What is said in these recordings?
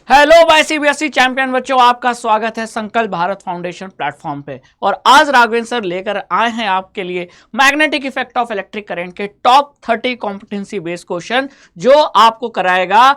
Hello bye CBSE champion बच्चों, आपका स्वागत है संकल्प भारत फाउंडेशन प्लेटफॉर्म पे। और आज राघवेंद्र सर लेकर आए हैं आपके लिए magnetic effect of electric current के टॉप 30 कॉम्पिटेंसी बेस्ड क्वेश्चन, जो आपको कराएगा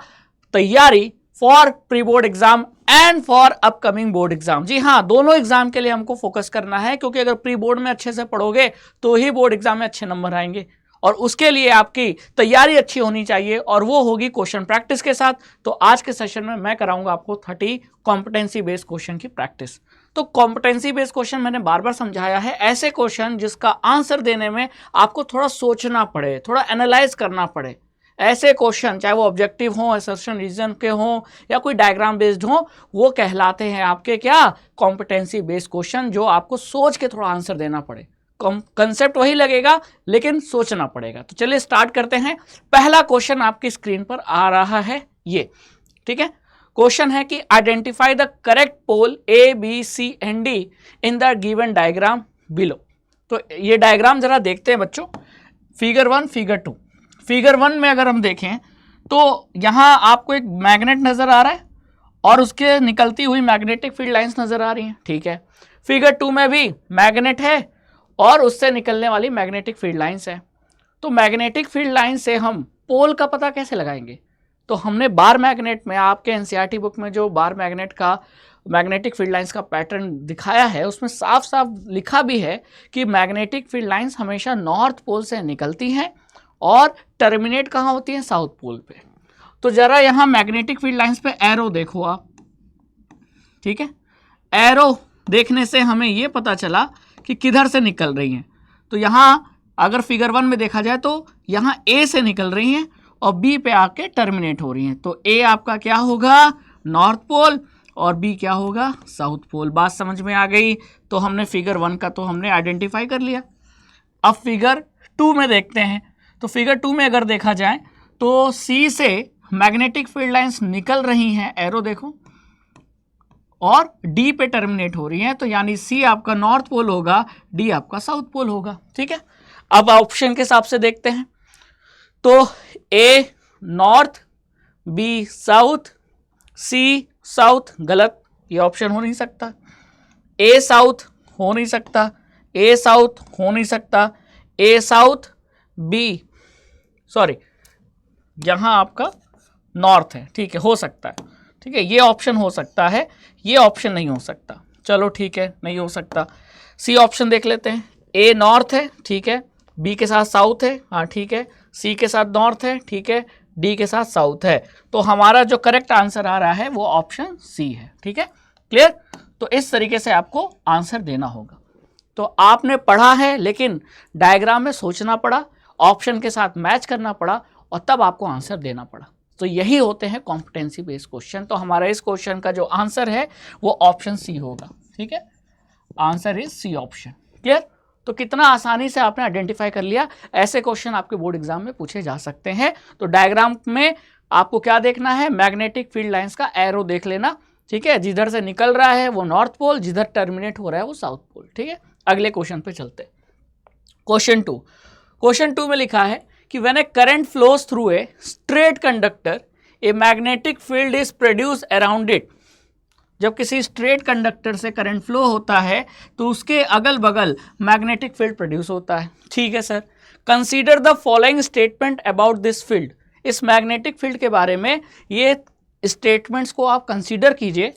तैयारी for pre board exam and for upcoming board exam. जी हाँ, दोनों एग्जाम के लिए हमको फोकस करना है, क्योंकि अगर प्री बोर्ड में अच्छे से पढ़ोगे तो ही बोर्ड एग्जाम में अच्छे नंबर आएंगे, और उसके लिए आपकी तैयारी अच्छी होनी चाहिए, और वो होगी क्वेश्चन प्रैक्टिस के साथ। तो आज के सेशन में मैं कराऊंगा आपको 30 कॉम्पिटेंसी बेस्ड क्वेश्चन की प्रैक्टिस। तो कॉम्पिटेंसी बेस्ड क्वेश्चन मैंने बार बार समझाया है, ऐसे क्वेश्चन जिसका आंसर देने में आपको थोड़ा सोचना पड़े, थोड़ा एनालाइज करना पड़े। ऐसे क्वेश्चन चाहे वो ऑब्जेक्टिव हो, असर्शन रीजन के हो, या कोई डायग्राम बेस्ड हो, वो कहलाते हैं आपके क्या, कॉम्पिटेंसी बेस्ड क्वेश्चन, जो आपको सोच के थोड़ा आंसर देना पड़े। कंसेप्ट वही लगेगा लेकिन सोचना पड़ेगा। तो चलिए स्टार्ट करते हैं। पहला क्वेश्चन आपकी स्क्रीन पर आ रहा है, ये ठीक है। क्वेश्चन है कि identify the correct pole A B C and D in the given diagram below. तो ये डायग्राम जरा देखते हैं बच्चों, फिगर 1 फिगर 2। फिगर 1 में अगर हम देखें तो यहां आपको एक मैग्नेट नजर आ रहा है और उसके निकलती हुई मैग्नेटिक फील्ड लाइंस नजर आ रही हैं, ठीक है। फिगर 2 में भी मैग्नेट है और उससे निकलने वाली मैग्नेटिक फील्ड लाइंस है। तो मैग्नेटिक फील्ड लाइन से हम पोल का पता कैसे लगाएंगे? तो हमने बार मैग्नेट में, आपके एनसीईआरटी बुक में जो बार मैग्नेट का मैग्नेटिक फील्ड लाइंस का पैटर्न दिखाया है, उसमें साफ साफ लिखा भी है कि मैग्नेटिक फील्ड लाइंस हमेशा नॉर्थ पोल से निकलती हैं और टर्मिनेट कहाँ होती हैं? साउथ पोल पे। तो जरा यहाँ मैग्नेटिक फील्ड लाइंस पे एरो देखो आप, ठीक है। एरो देखने से हमें ये पता चला कि किधर से निकल रही हैं। तो यहाँ अगर फिगर 1 में देखा जाए तो यहाँ ए से निकल रही हैं और बी पे आके टर्मिनेट हो रही हैं। तो ए आपका क्या होगा? नॉर्थ पोल, और बी क्या होगा? South pole. बात समझ में आ गई? तो हमने फिगर 1 का तो हमने आइडेंटिफाई कर लिया। अब फिगर 2 में देखते हैं। तो फिगर 2 में अगर देखा जाए तो सी से मैग्नेटिक फील्ड लाइंस निकल रही हैं, एरो देखो, और डी पे टर्मिनेट हो रही है। तो यानी सी आपका नॉर्थ पोल होगा, डी आपका साउथ पोल होगा, ठीक है। अब ऑप्शन के हिसाब से देखते हैं तो ए नॉर्थ, बी साउथ, सी साउथ, गलत, ये ऑप्शन हो नहीं सकता। ए साउथ हो नहीं सकता, ए साउथ हो नहीं सकता, ए साउथ, बी सॉरी यहां आपका नॉर्थ है, ठीक है, हो सकता है, ठीक है, ये ऑप्शन हो सकता है, ये ऑप्शन नहीं हो सकता। चलो ठीक है, नहीं हो सकता। सी ऑप्शन देख लेते हैं। ए नॉर्थ है, ठीक है, बी के साथ साउथ है, हाँ ठीक है, सी के साथ नॉर्थ है, ठीक है, डी के साथ साउथ है। तो हमारा जो करेक्ट आंसर आ रहा है वो ऑप्शन सी है, ठीक है, क्लियर। तो इस तरीके से आपको आंसर देना होगा। तो आपने पढ़ा है लेकिन डायग्राम में सोचना पड़ा, ऑप्शन के साथ मैच करना पड़ा, और तब आपको आंसर देना पड़ा। तो यही होते हैं कॉम्पिटेंसी बेस्ड क्वेश्चन। तो हमारा इस क्वेश्चन का जो आंसर है वो ऑप्शन सी होगा, ठीक है, answer is C option, clear. तो कितना आसानी से आपने आइडेंटिफाई कर लिया। ऐसे क्वेश्चन आपके बोर्ड एग्जाम में पूछे जा सकते हैं। तो डायग्राम में आपको क्या देखना है? मैग्नेटिक फील्ड लाइंस का एरो देख लेना, ठीक है, जिधर से निकल रहा है वो नॉर्थ पोल, जिधर टर्मिनेट हो रहा है वो साउथ पोल, ठीक है। अगले क्वेश्चन पे चलते हैं। क्वेश्चन 2, क्वेश्चन 2 में लिखा है कि when A current flows through a straight conductor a magnetic field is produce around it. जब किसी स्ट्रेट कंडक्टर से करंट फ्लो होता है तो उसके अगल बगल मैग्नेटिक फील्ड प्रोड्यूस होता है, ठीक है sir. Consider the following statement about this field. इस मैग्नेटिक फील्ड के बारे में ये स्टेटमेंट्स को आप कंसीडर कीजिए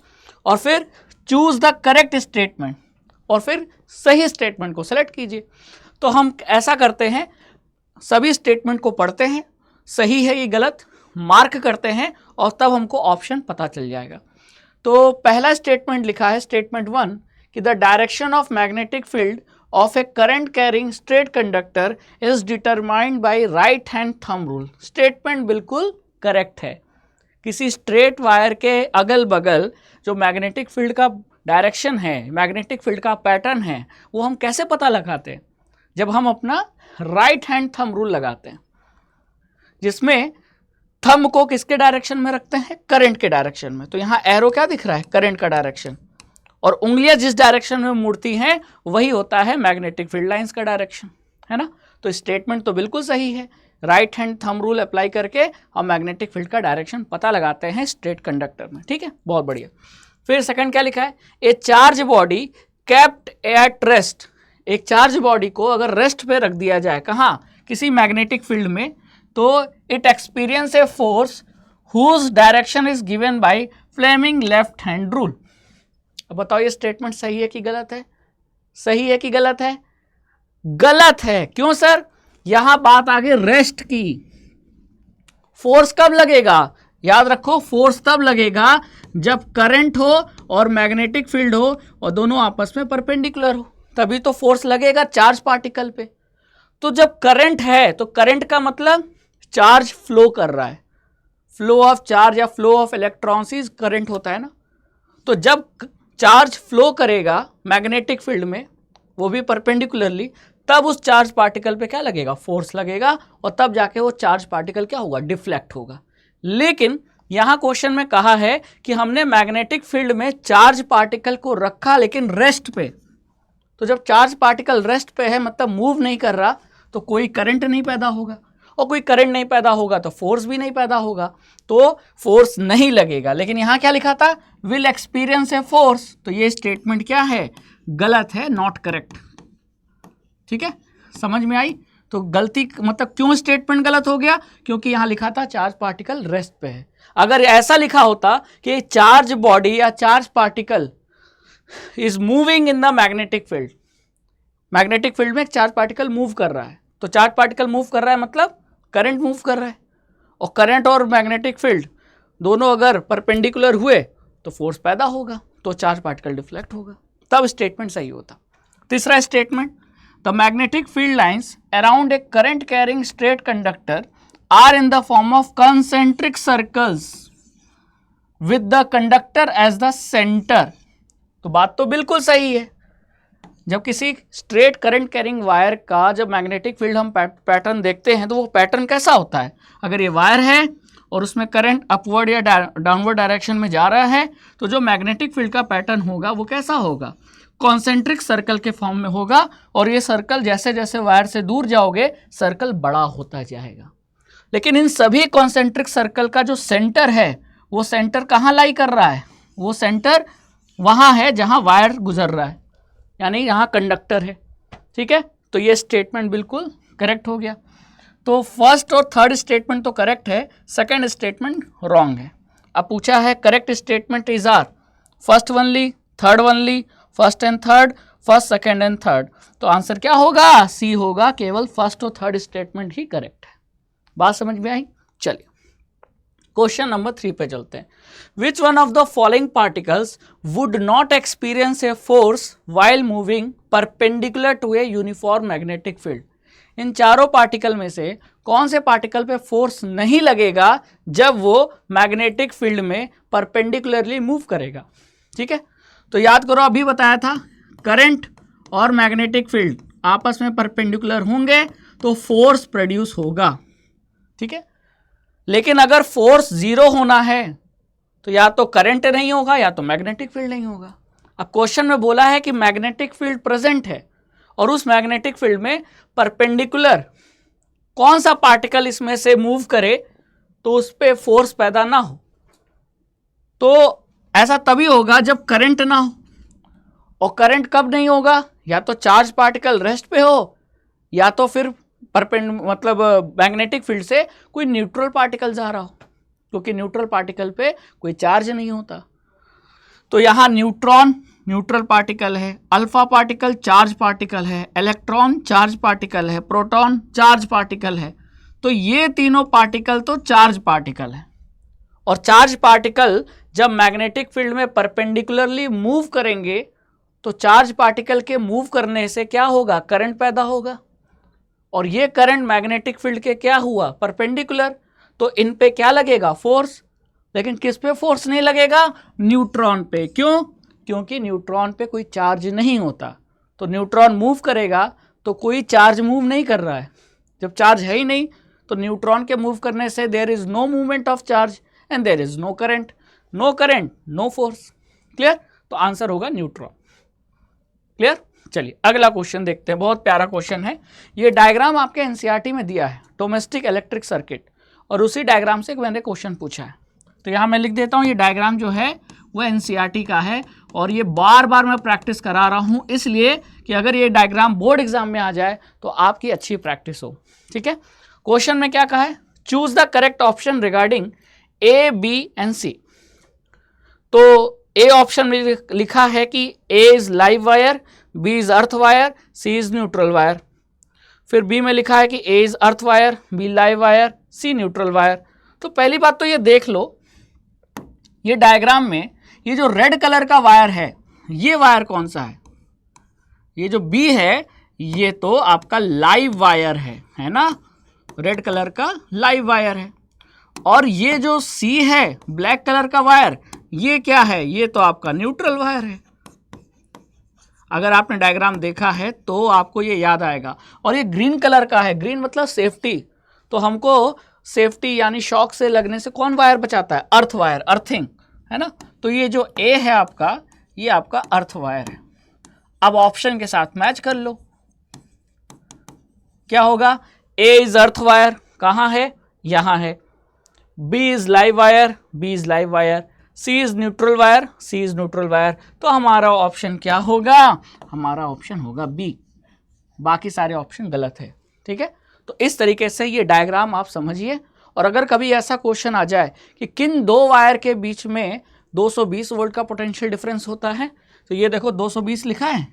और फिर चूज द करेक्ट स्टेटमेंट, और फिर सही स्टेटमेंट को सेलेक्ट कीजिए। तो हम ऐसा करते हैं, सभी स्टेटमेंट को पढ़ते हैं, सही है ये गलत मार्क करते हैं, और तब हमको ऑप्शन पता चल जाएगा। तो पहला स्टेटमेंट लिखा है, स्टेटमेंट 1, कि the direction of magnetic field of A current carrying straight conductor is determined by right hand thumb rule. Statement बिल्कुल करेक्ट है। किसी स्ट्रेट वायर के अगल बगल जो मैग्नेटिक फील्ड का डायरेक्शन है, मैग्नेटिक फील्ड का पैटर्न है, वो हम कैसे पता लगाते हैं? जब हम अपना राइट हैंड थंब रूल लगाते हैं, जिसमें थंब को किसके डायरेक्शन में रखते हैं? करंट के डायरेक्शन में। तो यहाँ एरो क्या दिख रहा है? करंट का डायरेक्शन, और उंगलियां जिस डायरेक्शन में मुड़ती हैं वही होता है मैग्नेटिक फील्ड लाइंस का डायरेक्शन, है ना। तो स्टेटमेंट तो बिल्कुल सही है। Right hand thumb rule apply करके हम मैग्नेटिक फील्ड का डायरेक्शन पता लगाते हैं स्ट्रेट कंडक्टर में। ठीक है, बहुत बढ़िया। फिर सेकंड क्या लिखा है, ए charge body kept at rest, एक चार्ज बॉडी को अगर रेस्ट पे रख दिया जाए, कहाँ, किसी मैग्नेटिक फील्ड में, तो it experience a force whose direction is given by Fleming left hand rule. अब बताओ ये स्टेटमेंट सही है कि गलत है? सही है कि गलत है? गलत है। क्यों सर? यहां बात आगे रेस्ट की। फोर्स कब लगेगा? याद रखो, फोर्स तब लगेगा जब करंट हो और मैग्नेटिक फील्ड हो और दोनों आपस में परपेंडिकुलर हो, तभी तो फोर्स लगेगा चार्ज पार्टिकल पे। तो जब करंट है तो करंट का मतलब चार्ज फ्लो कर रहा है, फ्लो ऑफ चार्ज या flow of electrons is current होता है ना। तो जब चार्ज फ्लो करेगा मैग्नेटिक फील्ड में, वो भी परपेंडिकुलरली, तब उस चार्ज पार्टिकल पे क्या लगेगा? फोर्स लगेगा, और तब जाके वो चार्ज पार्टिकल क्या होगा? डिफ्लेक्ट होगा। लेकिन यहां क्वेश्चन में कहा है कि हमने मैग्नेटिक फील्ड में चार्ज पार्टिकल को रखा लेकिन रेस्ट पे। तो जब चार्ज पार्टिकल रेस्ट पे है, मतलब मूव नहीं कर रहा, तो कोई करंट नहीं पैदा होगा, और कोई करंट नहीं पैदा होगा तो फोर्स भी नहीं पैदा होगा, तो फोर्स नहीं लगेगा। लेकिन यहां क्या लिखा था? Will experience a force. तो ये स्टेटमेंट क्या है? गलत है, नॉट करेक्ट। ठीक है, समझ में आई? तो गलती मतलब क्यों स्टेटमेंट गलत हो गया? क्योंकि यहां लिखा था चार्ज पार्टिकल रेस्ट पे है। अगर ऐसा लिखा होता कि चार्ज बॉडी या charge particle is moving in the magnetic field, magnetic field में एक चार्ज पार्टिकल मूव कर रहा है, तो चार्ज पार्टिकल मूव कर रहा है मतलब करंट मूव कर रहा है, और करंट और मैग्नेटिक फील्ड दोनों अगर परपेंडिकुलर हुए तो फोर्स पैदा होगा, तो चार्ज पार्टिकल डिफ्लेक्ट होगा, तब स्टेटमेंट सही होता। तीसरा statement, the magnetic field lines around a current carrying straight conductor are in the form of concentric circles with the conductor as the centre. तो बात तो बिल्कुल सही है। जब किसी स्ट्रेट करंट कैरिंग वायर का जब मैग्नेटिक फील्ड हम पैटर्न देखते हैं, तो वो पैटर्न कैसा होता है? अगर ये वायर है और उसमें करंट अपवर्ड या डाउनवर्ड डायरेक्शन में जा रहा है, तो जो मैग्नेटिक फील्ड का पैटर्न होगा वो कैसा होगा? कॉन्सेंट्रिक सर्कल के फॉर्म में होगा, और ये सर्कल जैसे जैसे वायर से दूर जाओगे सर्कल बड़ा होता जाएगा। लेकिन इन सभी कॉन्सेंट्रिक सर्कल का जो सेंटर है, वो सेंटर कहाँ लाई कर रहा है? वो सेंटर वहाँ है जहाँ वायर गुजर रहा है, यानी यहाँ कंडक्टर है। ठीक है, तो ये स्टेटमेंट बिल्कुल करेक्ट हो गया। तो फर्स्ट और थर्ड स्टेटमेंट तो करेक्ट है, सेकंड स्टेटमेंट रॉन्ग है। अब पूछा है correct statement is are first only, third only, first and third, first second and third. तो आंसर क्या होगा? सी होगा, केवल फर्स्ट और थर्ड स्टेटमेंट ही करेक्ट है। बात समझ में आई? चलिए क्वेश्चन नंबर 3 पे चलते हैं। Which one of the following particles would not experience a force while moving perpendicular to a uniform magnetic field. इन चारों पार्टिकल में से कौन से पार्टिकल पे फोर्स नहीं लगेगा जब वो मैग्नेटिक फील्ड में परपेंडिकुलरली मूव करेगा? ठीक है, तो याद करो, अभी बताया था करंट और मैग्नेटिक फील्ड आपस में परपेंडिकुलर होंगे तो फोर्स प्रोड्यूस होगा। ठीक है, लेकिन अगर फोर्स जीरो होना है तो या तो करंट नहीं होगा या तो मैग्नेटिक फील्ड नहीं होगा। अब क्वेश्चन में बोला है कि मैग्नेटिक फील्ड प्रेजेंट है और उस मैग्नेटिक फील्ड में परपेंडिकुलर कौन सा पार्टिकल इसमें से मूव करे तो उस पर फोर्स पैदा ना हो। तो ऐसा तभी होगा जब करंट ना हो, और करंट कब नहीं होगा? या तो चार्ज पार्टिकल रेस्ट पे हो, या तो फिर मतलब मैग्नेटिक फील्ड से कोई न्यूट्रल पार्टिकल जा रहा हो, क्योंकि न्यूट्रल पार्टिकल पे कोई चार्ज नहीं होता। तो यहाँ न्यूट्रॉन न्यूट्रल पार्टिकल है, अल्फा पार्टिकल चार्ज पार्टिकल है, इलेक्ट्रॉन चार्ज पार्टिकल है, प्रोटॉन चार्ज पार्टिकल है। तो ये तीनों पार्टिकल तो चार्ज पार्टिकल है, और चार्ज पार्टिकल जब मैग्नेटिक फील्ड में परपेंडिकुलरली मूव करेंगे तो चार्ज पार्टिकल के मूव करने से क्या होगा? करंट पैदा होगा, और ये करंट मैग्नेटिक फील्ड के क्या हुआ? परपेंडिकुलर। तो इन पे क्या लगेगा? फोर्स। लेकिन किस पे फोर्स नहीं लगेगा? न्यूट्रॉन पे। क्यों? क्योंकि न्यूट्रॉन पे कोई चार्ज नहीं होता। तो न्यूट्रॉन मूव करेगा तो कोई चार्ज मूव नहीं कर रहा है। जब चार्ज है ही नहीं तो न्यूट्रॉन के मूव करने से there is no movement of charge and there is no current, no current no force. Clear? तो आंसर होगा न्यूट्रॉन। क्लियर? चलिए अगला क्वेश्चन देखते हैं, बहुत प्यारा क्वेश्चन है। ये डायग्राम आपके एनसीईआरटी में दिया है, डोमेस्टिक इलेक्ट्रिक सर्किट, और उसी डायग्राम से मैंने क्वेश्चन पूछा है। तो यहाँ मैं लिख देता हूँ, ये डायग्राम जो है वो एनसीईआरटी का है, और ये बार बार मैं प्रैक्टिस करा रहा हूँ इसलिए कि अगर ये डायग्राम बोर्ड एग्जाम में आ जाए तो आपकी अच्छी प्रैक्टिस हो। ठीक है, क्वेश्चन में क्या कहा है, choose the correct option regarding A, B and C. तो ए ऑप्शन में लिखा है कि A is live wire, B is earth wire, C is neutral wire. फिर बी में लिखा है कि A is earth wire, B live wire, C neutral wire. तो पहली बात तो ये देख लो, ये डायग्राम में ये जो रेड कलर का वायर है, ये वायर कौन सा है, ये जो बी है ये तो आपका लाइव वायर है ना, रेड कलर का लाइव वायर है। और ये जो सी है ब्लैक कलर का वायर, ये क्या है, ये तो आपका न्यूट्रल वायर है। अगर आपने डायग्राम देखा है तो आपको ये याद आएगा। और ये ग्रीन कलर का है, ग्रीन मतलब सेफ्टी, तो हमको सेफ्टी यानी शॉक से लगने से कौन वायर बचाता है, अर्थ वायर, अर्थिंग, है ना। तो ये जो ए है आपका, ये आपका अर्थ वायर है। अब ऑप्शन के साथ मैच कर लो, क्या होगा, ए इज अर्थ वायर, कहाँ है, यहाँ है। B is live wire, B is live wire, C is neutral wire, C is neutral wire. तो हमारा ऑप्शन क्या होगा, हमारा ऑप्शन होगा बी, बाकी सारे ऑप्शन गलत है। ठीक है, तो इस तरीके से ये डायग्राम आप समझिए। और अगर कभी ऐसा क्वेश्चन आ जाए कि किन दो वायर के बीच में 220 वोल्ट का पोटेंशियल डिफरेंस होता है, तो ये देखो 220 लिखा है,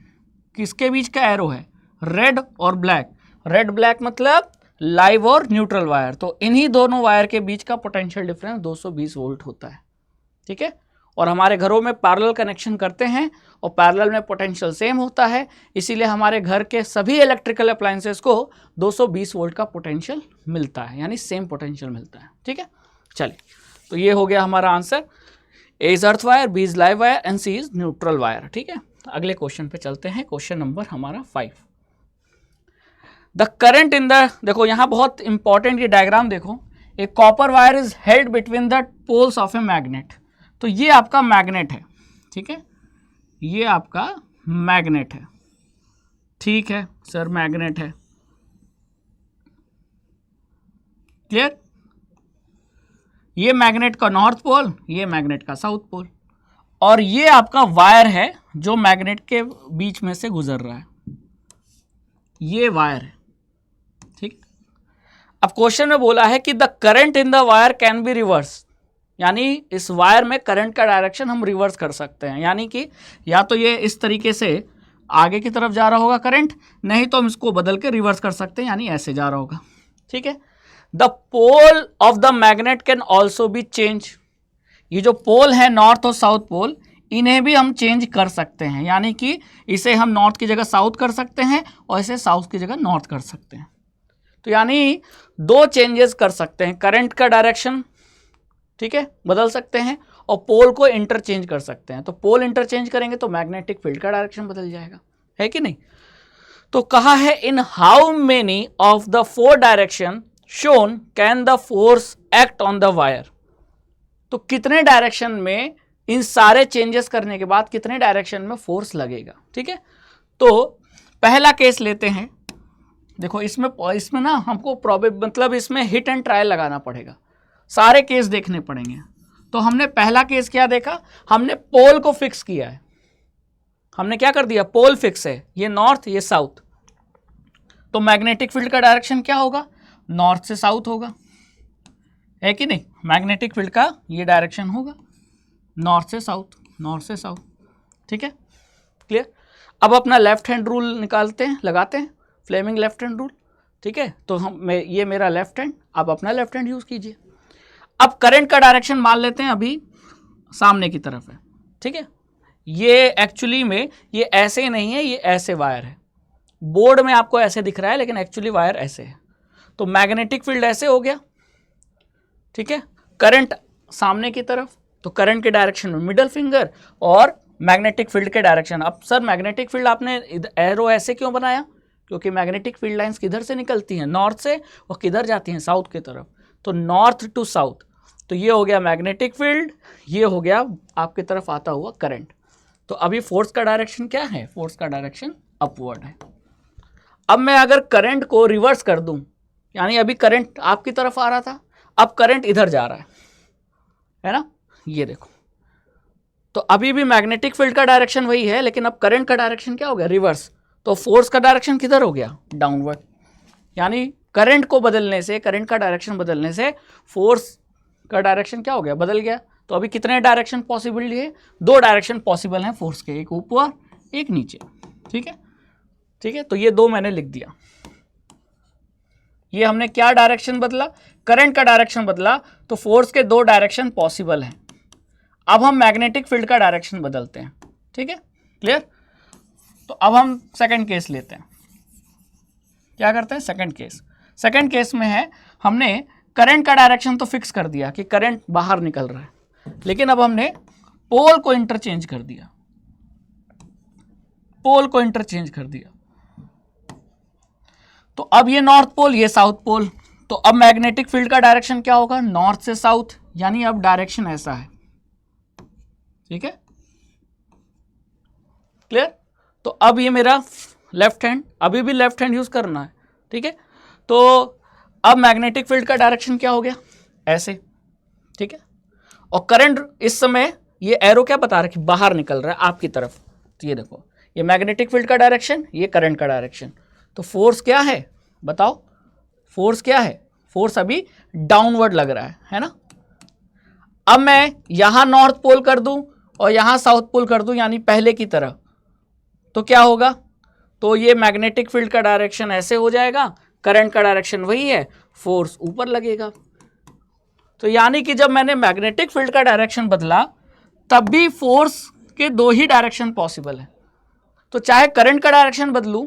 किसके बीच का एरो है, रेड और ब्लैक। रेड ब्लैक मतलब लाइव और न्यूट्रल वायर, तो इन्हीं दोनों वायर के बीच का पोटेंशियल डिफरेंस 220 वोल्ट होता है। ठीक है, और हमारे घरों में पैरेलल कनेक्शन करते हैं और पैरेलल में पोटेंशियल सेम होता है, इसीलिए हमारे घर के सभी इलेक्ट्रिकल अप्लायंसेस को 220 वोल्ट का पोटेंशियल मिलता है, यानी सेम पोटेंशियल मिलता है। ठीक है, चलिए तो ये हो गया हमारा answer, A is earth wire, B is live wire and C is neutral wire. ठीक है, अगले क्वेश्चन पे चलते हैं, क्वेश्चन नंबर हमारा 5। द करंट इन द, देखो यहाँ बहुत इंपॉर्टेंट ये डायग्राम देखो, a copper wire is held between the poles of a magnet. तो ये आपका मैग्नेट है, ठीक है, ये आपका मैग्नेट है। ठीक है सर, मैग्नेट है, क्लियर। ये मैग्नेट का नॉर्थ पोल, ये मैग्नेट का साउथ पोल, और ये आपका वायर है जो मैग्नेट के बीच में से गुजर रहा है, ये वायर है। ठीक, अब क्वेश्चन में बोला है कि the current in the wire can be reverse, यानी इस वायर में करंट का डायरेक्शन हम रिवर्स कर सकते हैं, यानी कि या तो ये इस तरीके से आगे की तरफ जा रहा होगा करंट, नहीं तो हम इसको बदल के रिवर्स कर सकते हैं, यानी ऐसे जा रहा होगा। ठीक है, the pole of the magnet can also be change, ये जो पोल है नॉर्थ और साउथ पोल, इन्हें भी हम चेंज कर सकते हैं, यानी कि इसे हम नॉर्थ की जगह साउथ कर सकते हैं और इसे साउथ की जगह नॉर्थ कर सकते हैं। तो यानी दो चेंजेस कर सकते हैं, करंट का डायरेक्शन, ठीक है, बदल सकते हैं, और पोल को इंटरचेंज कर सकते हैं। तो पोल इंटरचेंज करेंगे तो मैग्नेटिक फील्ड का डायरेक्शन बदल जाएगा, है कि नहीं। तो कहा है in how many of the 4 direction shown can the force act on the wire. तो कितने डायरेक्शन में, इन सारे चेंजेस करने के बाद कितने डायरेक्शन में फोर्स लगेगा। ठीक है, तो पहला केस लेते हैं, देखो इसमें ना हमको मतलब इसमें हिट एंड ट्रायल लगाना पड़ेगा, सारे केस देखने पड़ेंगे। तो हमने पहला केस क्या देखा, हमने पोल को फिक्स किया है, हमने क्या कर दिया, पोल फिक्स है, ये नॉर्थ ये साउथ, तो मैग्नेटिक फील्ड का डायरेक्शन क्या होगा, नॉर्थ से साउथ होगा, है कि नहीं। मैग्नेटिक फील्ड का ये डायरेक्शन होगा नॉर्थ से साउथ, नॉर्थ से साउथ। ठीक है, क्लियर। अब अपना लेफ्ट हैंड रूल निकालते हैं, लगाते हैं, फ्लेमिंग लेफ्ट हैंड रूल। ठीक है, तो ये मेरा लेफ्ट हैंड, आप अपना लेफ्ट हैंड यूज कीजिए। अब करंट का डायरेक्शन मान लेते हैं अभी सामने की तरफ है। ठीक है, ये एक्चुअली में ये ऐसे नहीं है, ये ऐसे वायर है, बोर्ड में आपको ऐसे दिख रहा है लेकिन एक्चुअली वायर ऐसे है। तो मैग्नेटिक फील्ड ऐसे हो गया, ठीक है, करंट सामने की तरफ, तो करंट के डायरेक्शन में मिडल फिंगर और मैग्नेटिक फील्ड के डायरेक्शन। अब सर मैग्नेटिक फील्ड आपने एरो ऐसे क्यों बनाया, क्योंकि मैग्नेटिक फील्ड लाइंस किधर से निकलती हैं, नॉर्थ से, और किधर जाती हैं, साउथ की तरफ, तो नॉर्थ टू साउथ। तो ये हो गया मैग्नेटिक फील्ड, ये हो गया आपकी तरफ आता हुआ करंट। तो अभी फोर्स का डायरेक्शन क्या है, फोर्स का डायरेक्शन अपवर्ड है। अब मैं अगर करंट को रिवर्स कर दूं, यानी अभी करंट आपकी तरफ आ रहा था, अब करंट इधर जा रहा है ना, ये देखो, तो अभी भी मैग्नेटिक फील्ड का डायरेक्शन वही है, लेकिन अब करंट का डायरेक्शन क्या हो गया, रिवर्स। तो फोर्स का डायरेक्शन किधर हो गया, डाउनवर्ड। यानी करंट को बदलने से, करंट का डायरेक्शन बदलने से फोर्स का डायरेक्शन क्या हो गया, बदल गया। तो अभी कितने डायरेक्शन पॉसिबल है, 2 डायरेक्शन पॉसिबल हैं फोर्स के, एक ऊपर एक नीचे। ठीक है, ठीक है, तो ये 2 मैंने लिख दिया। ये हमने क्या डायरेक्शन बदला, करंट का डायरेक्शन बदला, तो फोर्स के 2 डायरेक्शन पॉसिबल हैं। अब हम मैग्नेटिक फील्ड का डायरेक्शन बदलते हैं। ठीक है, क्लियर। तो अब हम सेकंड केस लेते हैं। क्या करते हैं, सेकंड केस। सेकंड केस में है, हमने करंट का डायरेक्शन तो फिक्स कर दिया कि करंट बाहर निकल रहा है, लेकिन अब हमने पोल को इंटरचेंज कर दिया, पोल को इंटरचेंज कर दिया। तो अब ये नॉर्थ पोल, ये साउथ पोल, तो अब मैग्नेटिक फील्ड का डायरेक्शन क्या होगा, नॉर्थ से साउथ, यानी अब डायरेक्शन ऐसा है। ठीक है, क्लियर। तो अब ये मेरा लेफ्ट हैंड, अभी भी लेफ्ट हैंड यूज करना है। ठीक है, तो अब मैग्नेटिक फील्ड का डायरेक्शन क्या हो गया, ऐसे। ठीक है, और करंट इस समय ये एरो क्या बता रहा है कि बाहर निकल रहा है आपकी तरफ। तो ये देखो, ये मैग्नेटिक फील्ड का डायरेक्शन, ये करंट का डायरेक्शन। तो फोर्स क्या है बताओ, फोर्स क्या है, फोर्स अभी डाउनवर्ड लग रहा है ना। अब मैं यहां नॉर्थ पोल कर दूं और यहां साउथ पोल कर दूं, यानी पहले की तरह, तो क्या होगा, तो ये मैग्नेटिक फील्ड का डायरेक्शन ऐसे हो जाएगा, करंट का डायरेक्शन वही है, फोर्स ऊपर लगेगा। तो यानी कि जब मैंने मैग्नेटिक फील्ड का डायरेक्शन बदला, तब भी फोर्स के 2 ही डायरेक्शन पॉसिबल है। तो चाहे करंट का डायरेक्शन बदलूं,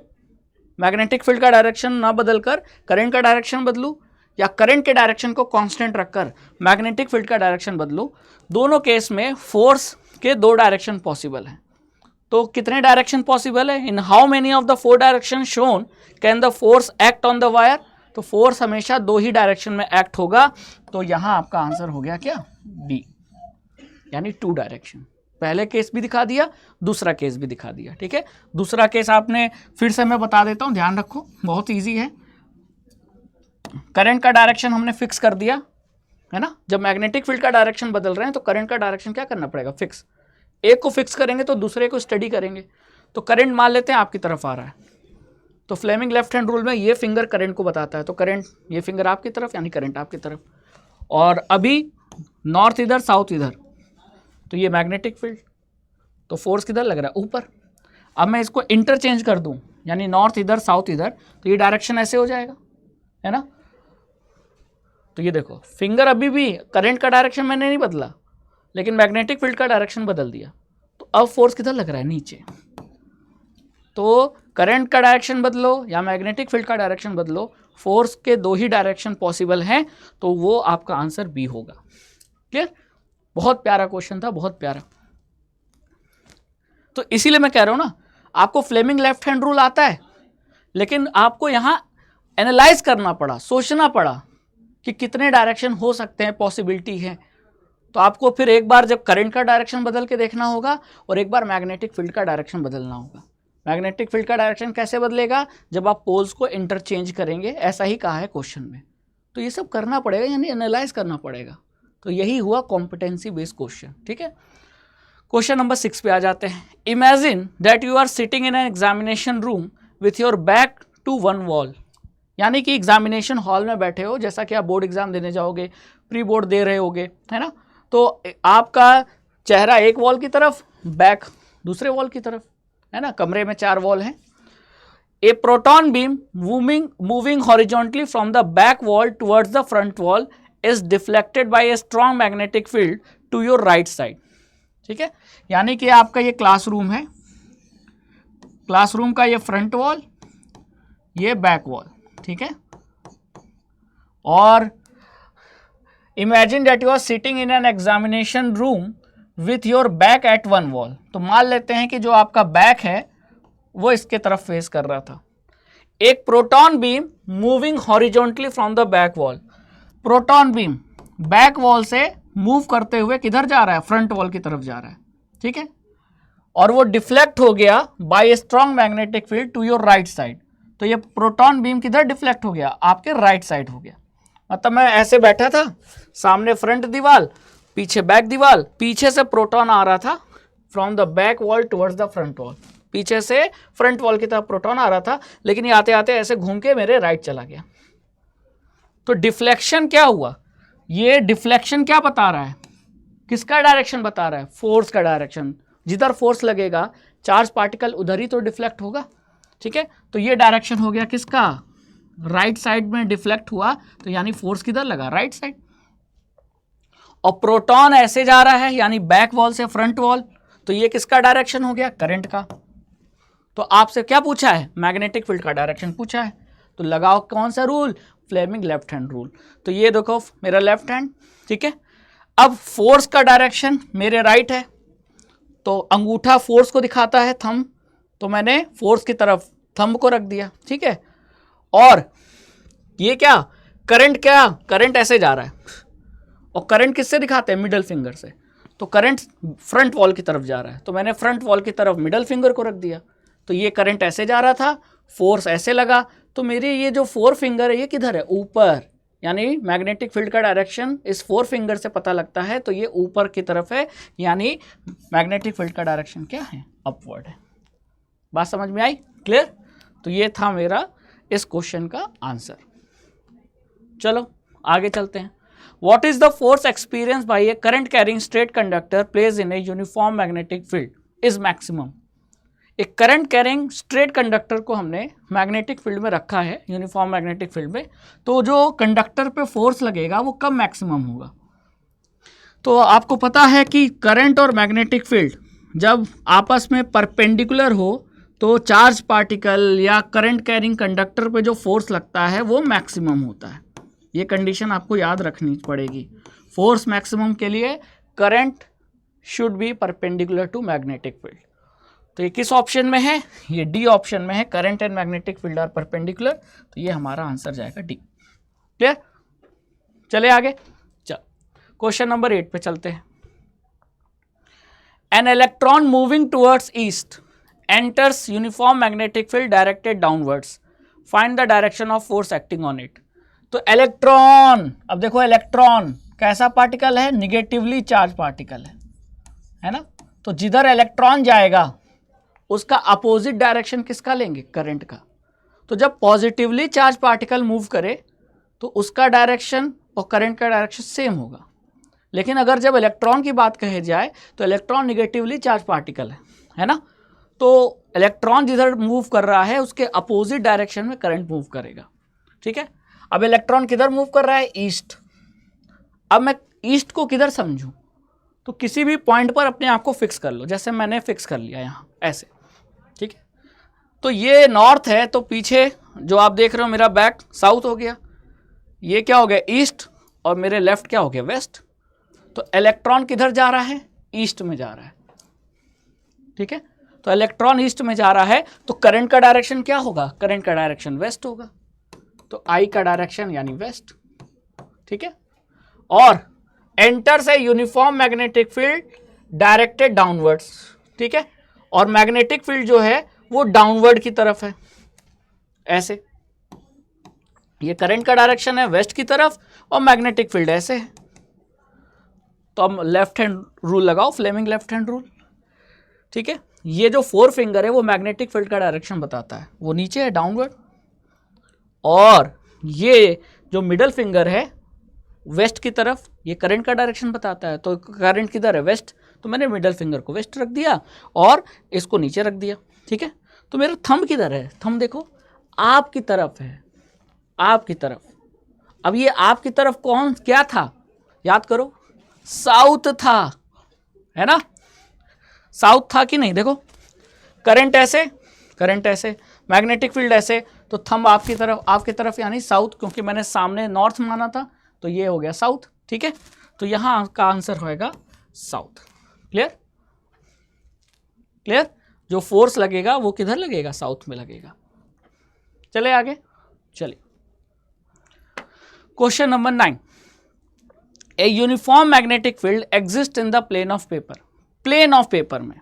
मैग्नेटिक फील्ड का डायरेक्शन ना बदलकर करंट का डायरेक्शन बदलूं, या करंट के डायरेक्शन को कांस्टेंट रखकर मैग्नेटिक फील्ड का डायरेक्शन बदलूं, दोनों केस में फोर्स के 2 डायरेक्शन पॉसिबल हैं। तो कितने डायरेक्शन पॉसिबल है, in how many of the 4 direction shown can the force act on the wire. तो फोर्स हमेशा 2 ही डायरेक्शन में एक्ट होगा। तो यहां आपका आंसर हो गया क्या, बी, यानी 2 डायरेक्शन। पहले केस भी दिखा दिया, दूसरा केस भी दिखा दिया। ठीक है, दूसरा केस आपने फिर से मैं बता देता हूं, ध्यान रखो, बहुत ईजी है। करंट का डायरेक्शन हमने फिक्स कर दिया है ना। जब मैग्नेटिक फील्ड का डायरेक्शन बदल रहे हैं तो करंट का डायरेक्शन क्या करना पड़ेगा, फिक्स। एक को फिक्स करेंगे तो दूसरे को स्टडी करेंगे। तो करंट मान लेते हैं आपकी तरफ आ रहा है, तो फ्लेमिंग लेफ्ट हैंड रूल में ये फिंगर करंट को बताता है, तो करंट ये फिंगर आपकी तरफ, यानी करंट आपकी तरफ। और अभी नॉर्थ इधर साउथ इधर, तो ये मैग्नेटिक फील्ड, तो फोर्स किधर लग रहा है, ऊपर। अब मैं इसको इंटरचेंज कर दूं, यानी नॉर्थ इधर साउथ इधर, तो ये डायरेक्शन ऐसे हो जाएगा, है ना। तो ये देखो, फिंगर अभी भी करंट का डायरेक्शन मैंने नहीं बदला, लेकिन मैग्नेटिक फील्ड का डायरेक्शन बदल दिया। तो अब फोर्स किधर लग रहा है, नीचे। तो करंट का डायरेक्शन बदलो या मैग्नेटिक फील्ड का डायरेक्शन बदलो, फोर्स के 2 ही डायरेक्शन पॉसिबल हैं, तो वो आपका आंसर बी होगा। क्लियर, बहुत प्यारा क्वेश्चन था, बहुत प्यारा। तो इसीलिए मैं कह रहा हूं ना, आपको फ्लेमिंग लेफ्ट हैंड रूल आता है, लेकिन आपको यहां एनालाइज करना पड़ा, सोचना पड़ा कि कितने डायरेक्शन हो सकते हैं, पॉसिबिलिटी है। तो आपको फिर एक बार जब करंट का डायरेक्शन बदल के देखना होगा और एक बार मैग्नेटिक फील्ड का डायरेक्शन बदलना होगा। मैग्नेटिक फील्ड का डायरेक्शन कैसे बदलेगा, जब आप पोल्स को इंटरचेंज करेंगे, ऐसा ही कहा है क्वेश्चन में। तो ये सब करना पड़ेगा, यानी एनालाइज करना पड़ेगा। तो यही हुआ कॉम्पिटेंसी बेस्ड क्वेश्चन। ठीक है, क्वेश्चन नंबर 6 पे आ जाते हैं। Imagine that you are sitting in an examination room with your back to one wall. यानी कि एग्जामिनेशन हॉल में बैठे हो, जैसा कि आप बोर्ड एग्जाम देने जाओगे, प्री बोर्ड दे रहे होगे, है ना। तो आपका चेहरा एक वॉल की तरफ, बैक दूसरे वॉल की तरफ, है ना। कमरे में 4 वॉल हैं। A proton beam moving horizontally from the back wall towards the front wall is deflected by a strong magnetic field to your right side. ठीक है, यानी कि आपका ये क्लासरूम है, क्लासरूम का ये फ्रंट वॉल, ये बैक वॉल। ठीक है, और imagine that you are sitting in an examination room with your back at one wall. तो मान लेते हैं कि जो आपका बैक है वो इसके तरफ फेस कर रहा था। एक proton beam moving horizontally from the back wall. Proton beam back wall से मूव करते हुए किधर जा रहा है, फ्रंट वॉल की तरफ जा रहा है। ठीक है, और वो डिफ्लेक्ट हो गया by strong magnetic field to your right side, तो ये प्रोटॉन बीम किधर डिफ्लेक्ट हो गया, आपके राइट साइड हो गया। मतलब मैं ऐसे बैठा था, सामने फ्रंट दीवार, पीछे बैक दीवार, पीछे से प्रोटॉन आ रहा था from the back wall towards the front wall, पीछे से फ्रंट वॉल की तरफ प्रोटॉन आ रहा था, लेकिन ये आते आते ऐसे घूम के मेरे राइट चला गया। तो डिफ्लेक्शन क्या हुआ, ये डिफ्लेक्शन क्या बता रहा है, किसका डायरेक्शन बता रहा है, फोर्स का डायरेक्शन। जिधर फोर्स लगेगा चार्ज पार्टिकल उधर ही तो डिफ्लेक्ट होगा, ठीक है। तो ये डायरेक्शन हो गया किसका, राइट साइड में डिफ्लेक्ट हुआ, तो यानी फोर्स किधर लगा, राइट साइड। और प्रोटॉन ऐसे जा रहा है यानी बैक वॉल से फ्रंट वॉल, तो ये किसका डायरेक्शन हो गया, करंट का। तो आपसे क्या पूछा है, मैग्नेटिक फील्ड का डायरेक्शन पूछा है, तो लगाओ कौन सा rule, Fleming left hand rule. तो ये देखो मेरा लेफ्ट हैंड, ठीक है। अब फोर्स का डायरेक्शन मेरे राइट है, तो अंगूठा फोर्स को दिखाता है, थंब, तो मैंने फोर्स की तरफ थंब को रख दिया, ठीक है। और ये क्या, करंट ऐसे जा रहा है, और करंट किससे दिखाते हैं, मिडल फिंगर से, तो करंट फ्रंट वॉल की तरफ जा रहा है, तो मैंने फ्रंट वॉल की तरफ मिडल फिंगर को रख दिया। तो ये करंट ऐसे जा रहा था, फोर्स ऐसे लगा, तो मेरे ये जो फोर फिंगर है ये किधर है, ऊपर, यानी मैग्नेटिक फील्ड का डायरेक्शन इस फोर फिंगर से पता लगता है, तो ये ऊपर की तरफ है, यानी मैग्नेटिक फील्ड का डायरेक्शन क्या है, अपवर्ड है। बात समझ में आई, क्लियर। तो ये था मेरा इस क्वेश्चन का आंसर। चलो आगे चलते हैं। What is the force experienced by a current carrying straight conductor placed in a uniform magnetic field is maximum? एक करंट कैरिंग स्ट्रेट कंडक्टर को हमने मैग्नेटिक फील्ड में रखा है, यूनिफॉर्म मैग्नेटिक फील्ड में, तो जो कंडक्टर पे फोर्स लगेगा वो कब मैक्सिमम होगा। तो आपको पता है कि करंट और मैग्नेटिक फील्ड जब आपस में परपेंडिकुलर हो तो चार्ज पार्टिकल या करंट कैरिंग कंडक्टर पे जो फोर्स लगता है वो मैक्सिमम होता है। ये कंडीशन आपको याद रखनी पड़ेगी। फोर्स मैक्सिमम के लिए current should be perpendicular to magnetic field. तो ये किस ऑप्शन में है, ये डी ऑप्शन में है, current and magnetic field are perpendicular, तो ये हमारा आंसर जाएगा डी। क्लियर, चले आगे। चल क्वेश्चन नंबर 8 पे चलते हैं। An electron moving towards east enters uniform magnetic field directed downwards, find the direction of force acting on it. तो इलेक्ट्रॉन, अब देखो इलेक्ट्रॉन कैसा पार्टिकल है, निगेटिवली चार्ज पार्टिकल है ना। तो जिधर इलेक्ट्रॉन जाएगा उसका अपोजिट डायरेक्शन किसका लेंगे, करंट का। तो जब पॉजिटिवली चार्ज पार्टिकल मूव करे तो उसका डायरेक्शन और करंट का डायरेक्शन सेम होगा। लेकिन अगर जब इलेक्ट्रॉन की बात कही जाए तो इलेक्ट्रॉन निगेटिवली चार्ज पार्टिकल है ना, तो इलेक्ट्रॉन जिधर मूव कर रहा है उसके अपोजिट डायरेक्शन में करंट मूव करेगा, ठीक है। अब इलेक्ट्रॉन किधर मूव कर रहा है, ईस्ट। अब मैं ईस्ट को किधर समझूं, तो किसी भी पॉइंट पर अपने आप को फिक्स कर लो, जैसे मैंने फिक्स कर लिया यहाँ ऐसे, ठीक है। तो ये नॉर्थ है, तो पीछे जो आप देख रहे हो मेरा बैक साउथ हो गया, ये क्या हो गया ईस्ट, और मेरे लेफ्ट क्या हो गया वेस्ट। तो इलेक्ट्रॉन किधर जा रहा है, ईस्ट में जा रहा है, ठीक है। तो इलेक्ट्रॉन ईस्ट में जा रहा है, तो करंट का डायरेक्शन क्या होगा, करंट का डायरेक्शन वेस्ट होगा, तो आई का डायरेक्शन यानी वेस्ट, ठीक है। और एंटर्स ए uniform magnetic field directed downwards, ठीक है। और मैग्नेटिक फील्ड जो है वो डाउनवर्ड की तरफ है, ऐसे। ये करंट का डायरेक्शन है वेस्ट की तरफ और मैग्नेटिक फील्ड ऐसे है। तो अब लेफ्ट हैंड रूल लगाओ, फ्लेमिंग लेफ्ट हैंड रूल, ठीक है। ये जो फोर फिंगर है वो मैग्नेटिक फील्ड का डायरेक्शन बताता है, वो नीचे है डाउनवर्ड, और ये जो मिडल फिंगर है वेस्ट की तरफ, ये करंट का डायरेक्शन बताता है। तो करंट किधर है, वेस्ट, तो मैंने मिडल फिंगर को वेस्ट रख दिया और इसको नीचे रख दिया, ठीक है। तो मेरा थंब किधर है, थंब देखो आपकी तरफ है, आपकी तरफ। अब ये आपकी तरफ कौन क्या था, याद करो, साउथ था, है ना, साउथ था कि नहीं। देखो करंट ऐसे, करंट ऐसे, मैग्नेटिक फील्ड ऐसे, तो थंब आपकी तरफ यानी साउथ, क्योंकि मैंने सामने नॉर्थ माना था, तो ये हो गया साउथ, ठीक है। तो यहाँ का आंसर होएगा साउथ। Clear, clear. जो फोर्स लगेगा वो किधर लगेगा, साउथ में लगेगा। चले आगे, चलिए question number 9। A uniform magnetic field exist in the plane of paper, plane of paper में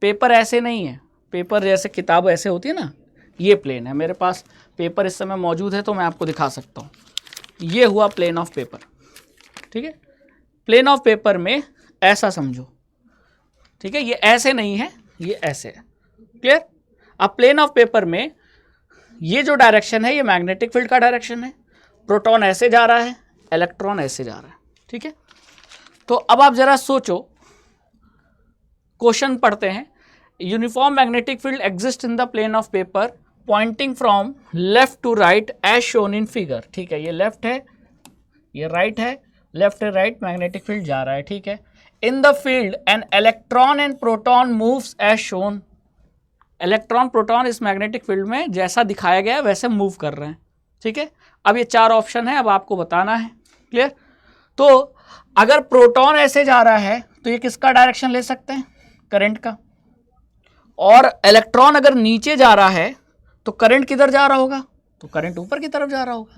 पेपर ऐसे नहीं है, पेपर जैसे किताब ऐसे होती है ना, ये प्लेन है। मेरे पास पेपर इस समय मौजूद है तो मैं आपको दिखा सकता हूँ। ये हुआ प्लेन ऑफ पेपर, ठीक है। प्लेन ऑफ पेपर में ऐसा समझो, ठीक है, ये ऐसे नहीं है, ये ऐसे है, क्लियर। अब प्लेन ऑफ पेपर में ये जो डायरेक्शन है ये मैग्नेटिक फील्ड का डायरेक्शन है, प्रोटॉन ऐसे जा रहा है, इलेक्ट्रॉन ऐसे जा रहा है, ठीक है। तो अब आप जरा सोचो, क्वेश्चन पढ़ते हैं। Uniform magnetic field exist in the plane of paper pointing from left to right as shown in figure, ठीक है। ये लेफ्ट है, ये राइट है, लेफ्ट है राइट, मैग्नेटिक फील्ड जा रहा है, ठीक है। In the field an electron and proton moves as shown, electron proton इस मैग्नेटिक फील्ड में जैसा दिखाया गया है वैसे मूव कर रहे हैं, ठीक है। अब ये 4 ऑप्शन है, अब आपको बताना है, क्लियर। तो अगर प्रोटॉन ऐसे जा रहा है तो ये किसका डायरेक्शन ले सकते हैं, करंट का। और इलेक्ट्रॉन अगर नीचे जा रहा है तो करंट किधर जा रहा होगा, तो करंट ऊपर की तरफ जा रहा होगा।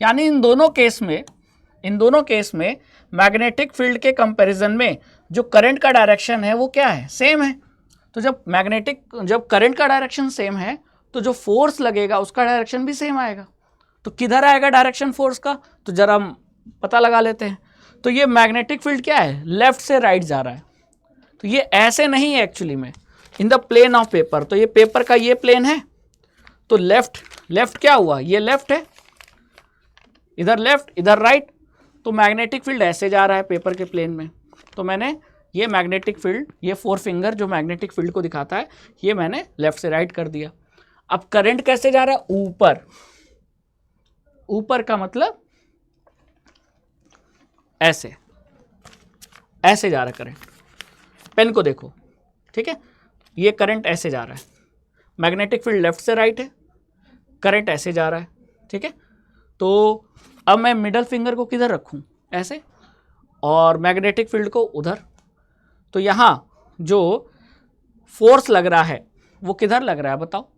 यानी इन दोनों केस में मैग्नेटिक फील्ड के कंपैरिजन में जो करंट का डायरेक्शन है वो क्या है, सेम है। तो जब करंट का डायरेक्शन सेम है तो जो फोर्स लगेगा उसका डायरेक्शन भी सेम आएगा। तो किधर आएगा डायरेक्शन फोर्स का, तो जरा पता लगा लेते हैं। तो ये मैग्नेटिक फील्ड क्या है, लेफ्ट से राइट जा रहा है, तो ये ऐसे नहीं है एक्चुअली में, in the plane of paper. तो ये पेपर का ये प्लेन है, तो लेफ्ट क्या हुआ, ये लेफ्ट है, इधर लेफ्ट इधर राइट, तो मैग्नेटिक फील्ड ऐसे जा रहा है पेपर के प्लेन में। तो मैंने ये मैग्नेटिक फील्ड, ये 4 फिंगर जो मैग्नेटिक फील्ड को दिखाता है, ये मैंने लेफ्ट से राइट कर दिया। अब करंट कैसे जा रहा है, ऊपर का मतलब ऐसे जा रहा है करंट। पेन को देखो, ठीक है, ये करंट ऐसे जा रहा है, मैग्नेटिक फील्ड लेफ्ट से राइट है, करंट ऐसे जा रहा है, ठीक है। तो अब मैं मिडल फिंगर को किधर रखूं, ऐसे, और मैग्नेटिक फील्ड को उधर। तो यहाँ जो फोर्स लग रहा है वो किधर लग रहा है बताओ।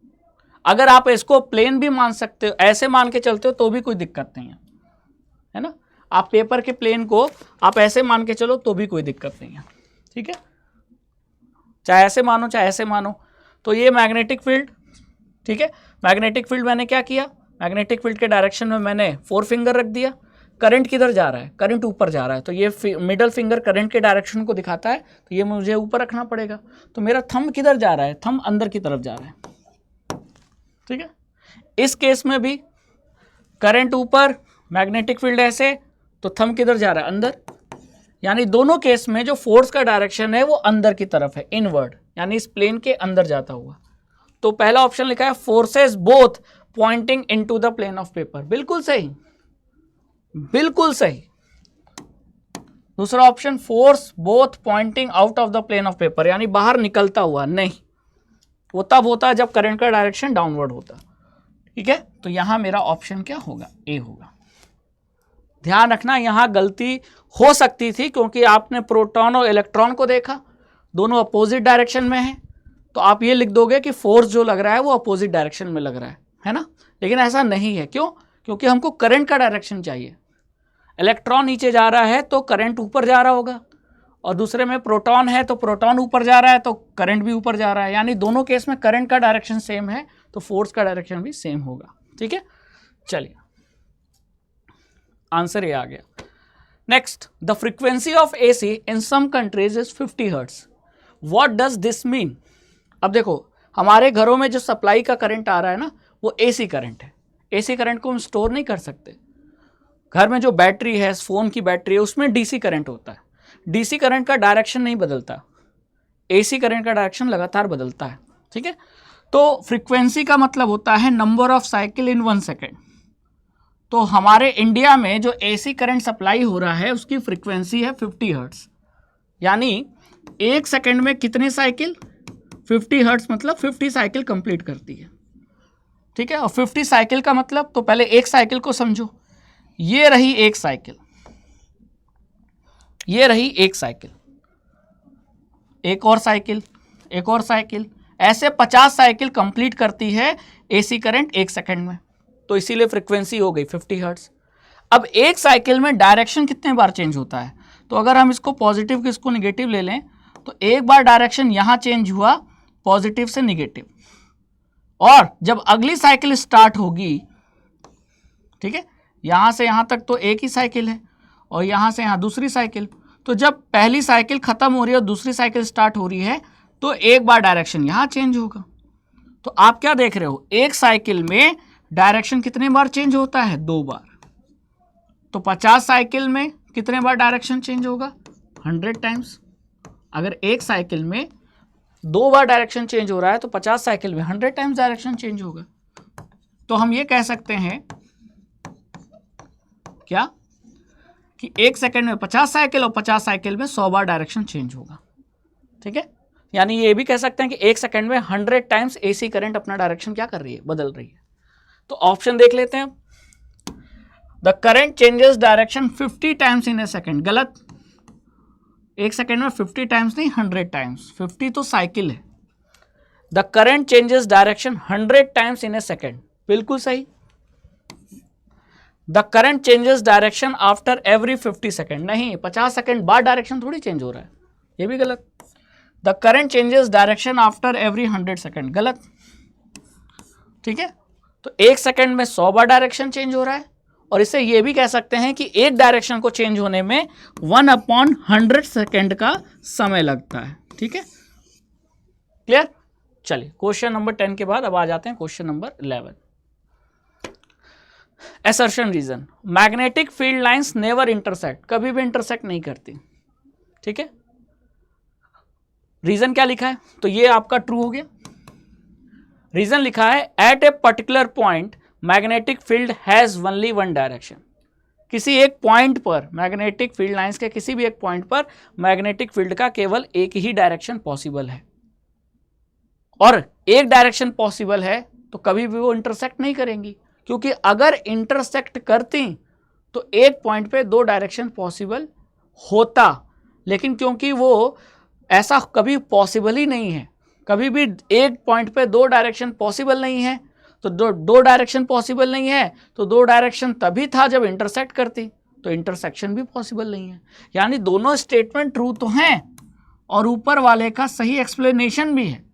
अगर आप इसको प्लेन भी मान सकते हो, ऐसे मान के चलते हो तो भी कोई दिक्कत नहीं है ना। आप पेपर के प्लेन को आप ऐसे मान के चलो तो भी कोई दिक्कत नहीं है, ठीक है, चाहे ऐसे मानो चाहे ऐसे मानो। तो ये मैग्नेटिक फील्ड, ठीक है, मैग्नेटिक फील्ड मैंने क्या किया, मैग्नेटिक फील्ड के डायरेक्शन में मैंने 4 फिंगर रख दिया। करंट किधर जा रहा है, करंट ऊपर जा रहा है, तो ये मिडल फिंगर करंट के डायरेक्शन को दिखाता है, तो ये मुझे ऊपर रखना पड़ेगा। तो मेरा थंब किधर जा रहा है, थंब अंदर की तरफ जा रहा है, ठीक है। इस केस में भी करंट ऊपर, मैग्नेटिक फील्ड ऐसे, तो थंब किधर जा रहा है, अंदर। यानी दोनों केस में जो फोर्स का डायरेक्शन है वो अंदर की तरफ है, इनवर्ड, यानी इस प्लेन के अंदर जाता हुआ। तो पहला ऑप्शन लिखा है forces both pointing into the plane of paper, बिल्कुल सही, बिल्कुल सही। दूसरा option force both pointing out of the plane of paper, यानी बाहर निकलता हुआ, नहीं, वो तब होता है जब करंट का डायरेक्शन डाउनवर्ड होता, ठीक है। तो यहां मेरा ऑप्शन क्या होगा, ए होगा। ध्यान रखना यहां गलती हो सकती थी क्योंकि आपने प्रोटॉन और इलेक्ट्रॉन को देखा, दोनों अपोजिट डायरेक्शन में हैं, तो आप ये लिख दोगे कि फोर्स जो लग रहा है वो अपोजिट डायरेक्शन में लग रहा है ना। लेकिन ऐसा नहीं है, क्यों, क्योंकि हमको करंट का डायरेक्शन चाहिए। इलेक्ट्रॉन नीचे जा रहा है तो करंट ऊपर जा रहा होगा, और दूसरे में प्रोटॉन है तो प्रोटॉन ऊपर जा रहा है तो करंट भी ऊपर जा रहा है, यानी दोनों केस में करंट का डायरेक्शन सेम है तो फोर्स का डायरेक्शन भी सेम होगा, ठीक है। चलिए आंसर ये आ गया। Next, the frequency of AC in some countries is 50 hertz, what does this mean. अब देखो हमारे घरों में जो सप्लाई का करंट आ रहा है ना वो एसी करंट है, एसी करंट को हम स्टोर नहीं कर सकते। घर में जो बैटरी है, फोन की बैटरी है, उसमें डीसी करंट होता है, डीसी करंट का डायरेक्शन नहीं बदलता, एसी करंट का डायरेक्शन लगातार बदलता है, ठीक है। तो फ्रीक्वेंसी का मतलब होता है number of cycle in 1 second. तो हमारे इंडिया में जो एसी करंट सप्लाई हो रहा है उसकी फ्रीक्वेंसी है 50 हर्ट्ज, यानी 1 सेकेंड में कितने साइकिल, 50 हर्ट्ज मतलब 50 साइकिल कंप्लीट करती है, ठीक है। और 50 साइकिल का मतलब, तो पहले एक साइकिल को समझो, ये रही एक साइकिल, ये रही एक साइकिल, एक और साइकिल, एक और साइकिल, ऐसे 50 साइकिल कंप्लीट करती है एसी करंट 1 सेकेंड में, तो इसीलिए फ्रीक्वेंसी हो गई 50 हर्ट्ज। अब एक साइकिल में डायरेक्शन कितने बार चेंज होता है, तो अगर हम इसको पॉजिटिव इसको निगेटिव ले लें तो एक बार डायरेक्शन यहां चेंज हुआ पॉजिटिव से निगेटिव, और जब अगली साइकिल स्टार्ट होगी, ठीक है, यहां से यहां तक तो एक ही साइकिल है और यहां से यहां दूसरी साइकिल, तो जब पहली साइकिल खत्म हो रही है और दूसरी साइकिल स्टार्ट हो रही है तो एक बार डायरेक्शन यहां चेंज होगा। तो आप क्या देख रहे हो, एक साइकिल में डायरेक्शन कितने बार चेंज होता है? 2 बार। तो 50 साइकिल में कितने बार डायरेक्शन चेंज होगा? 100 टाइम्स। अगर एक साइकिल में 2 बार डायरेक्शन चेंज हो रहा है तो 50 साइकिल में 100 टाइम्स डायरेक्शन चेंज होगा। तो हम ये कह सकते हैं क्या कि एक सेकंड में 50 साइकिल और 50 साइकिल में 100 बार डायरेक्शन चेंज होगा। ठीक है, यानी ये भी कह सकते हैं कि एक सेकंड में 100 टाइम्स एसी करंट अपना डायरेक्शन क्या कर रही है? बदल रही है। तो ऑप्शन देख लेते हैं। The current changes direction 50 times in A second, गलत। एक सेकंड में 50 टाइम्स नहीं, 100 टाइम्स। 50 तो साइकिल है। The current changes direction 100 times in A second, बिल्कुल सही। The current changes direction after every 50 second, नहीं, 50 सेकंड बाद डायरेक्शन थोड़ी चेंज हो रहा है, ये भी गलत। The current changes direction after every 100 second, गलत। ठीक है, तो एक सेकंड में 100 बार डायरेक्शन चेंज हो रहा है, और इससे ये भी कह सकते हैं कि एक डायरेक्शन को चेंज होने में 1/100 सेकंड का समय लगता है। ठीक है, क्लियर। चलिए, क्वेश्चन नंबर 10 के बाद अब आ जाते हैं question number 11। Assertion reason, magnetic field lines never intersect, कभी भी इंटरसेक्ट नहीं करती। ठीक है, रीजन क्या लिखा है? तो ये आपका ट्रू हो गया। रीजन लिखा है at a particular point magnetic field has only one direction, किसी एक पॉइंट पर, मैग्नेटिक फील्ड लाइंस के किसी भी एक पॉइंट पर मैग्नेटिक फील्ड का केवल एक ही डायरेक्शन पॉसिबल है, और एक डायरेक्शन पॉसिबल है तो कभी भी वो इंटरसेक्ट नहीं करेंगी, क्योंकि अगर इंटरसेक्ट करती तो एक पॉइंट पे 2 डायरेक्शन पॉसिबल होता, लेकिन क्योंकि वो ऐसा कभी पॉसिबल ही नहीं है, कभी भी एक पॉइंट पे 2 डायरेक्शन पॉसिबल नहीं है, तो दो डायरेक्शन पॉसिबल नहीं है तो 2 डायरेक्शन तभी था जब इंटरसेक्ट करती, तो इंटरसेक्शन भी पॉसिबल नहीं है। यानी दोनों स्टेटमेंट ट्रू तो हैं और ऊपर वाले का सही एक्सप्लेनेशन भी है।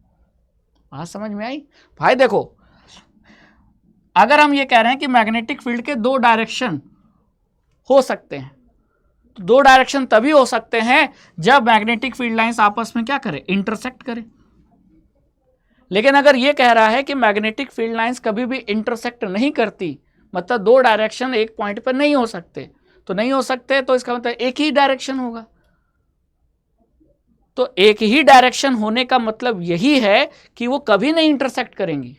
बात समझ में आई भाई? देखो, अगर हम ये कह रहे हैं कि मैग्नेटिक फील्ड के 2 डायरेक्शन हो सकते हैं, तो 2 डायरेक्शन तभी हो सकते हैं जब मैग्नेटिक फील्ड लाइंस आपस में क्या करें? इंटरसेक्ट करें। लेकिन अगर ये कह रहा है कि मैग्नेटिक फील्ड लाइंस कभी भी इंटरसेक्ट नहीं करती, मतलब 2 डायरेक्शन एक पॉइंट पर नहीं हो सकते, तो नहीं हो सकते तो इसका मतलब एक ही डायरेक्शन होगा। तो एक ही डायरेक्शन होने का मतलब यही है कि वो कभी नहीं इंटरसेक्ट करेंगी।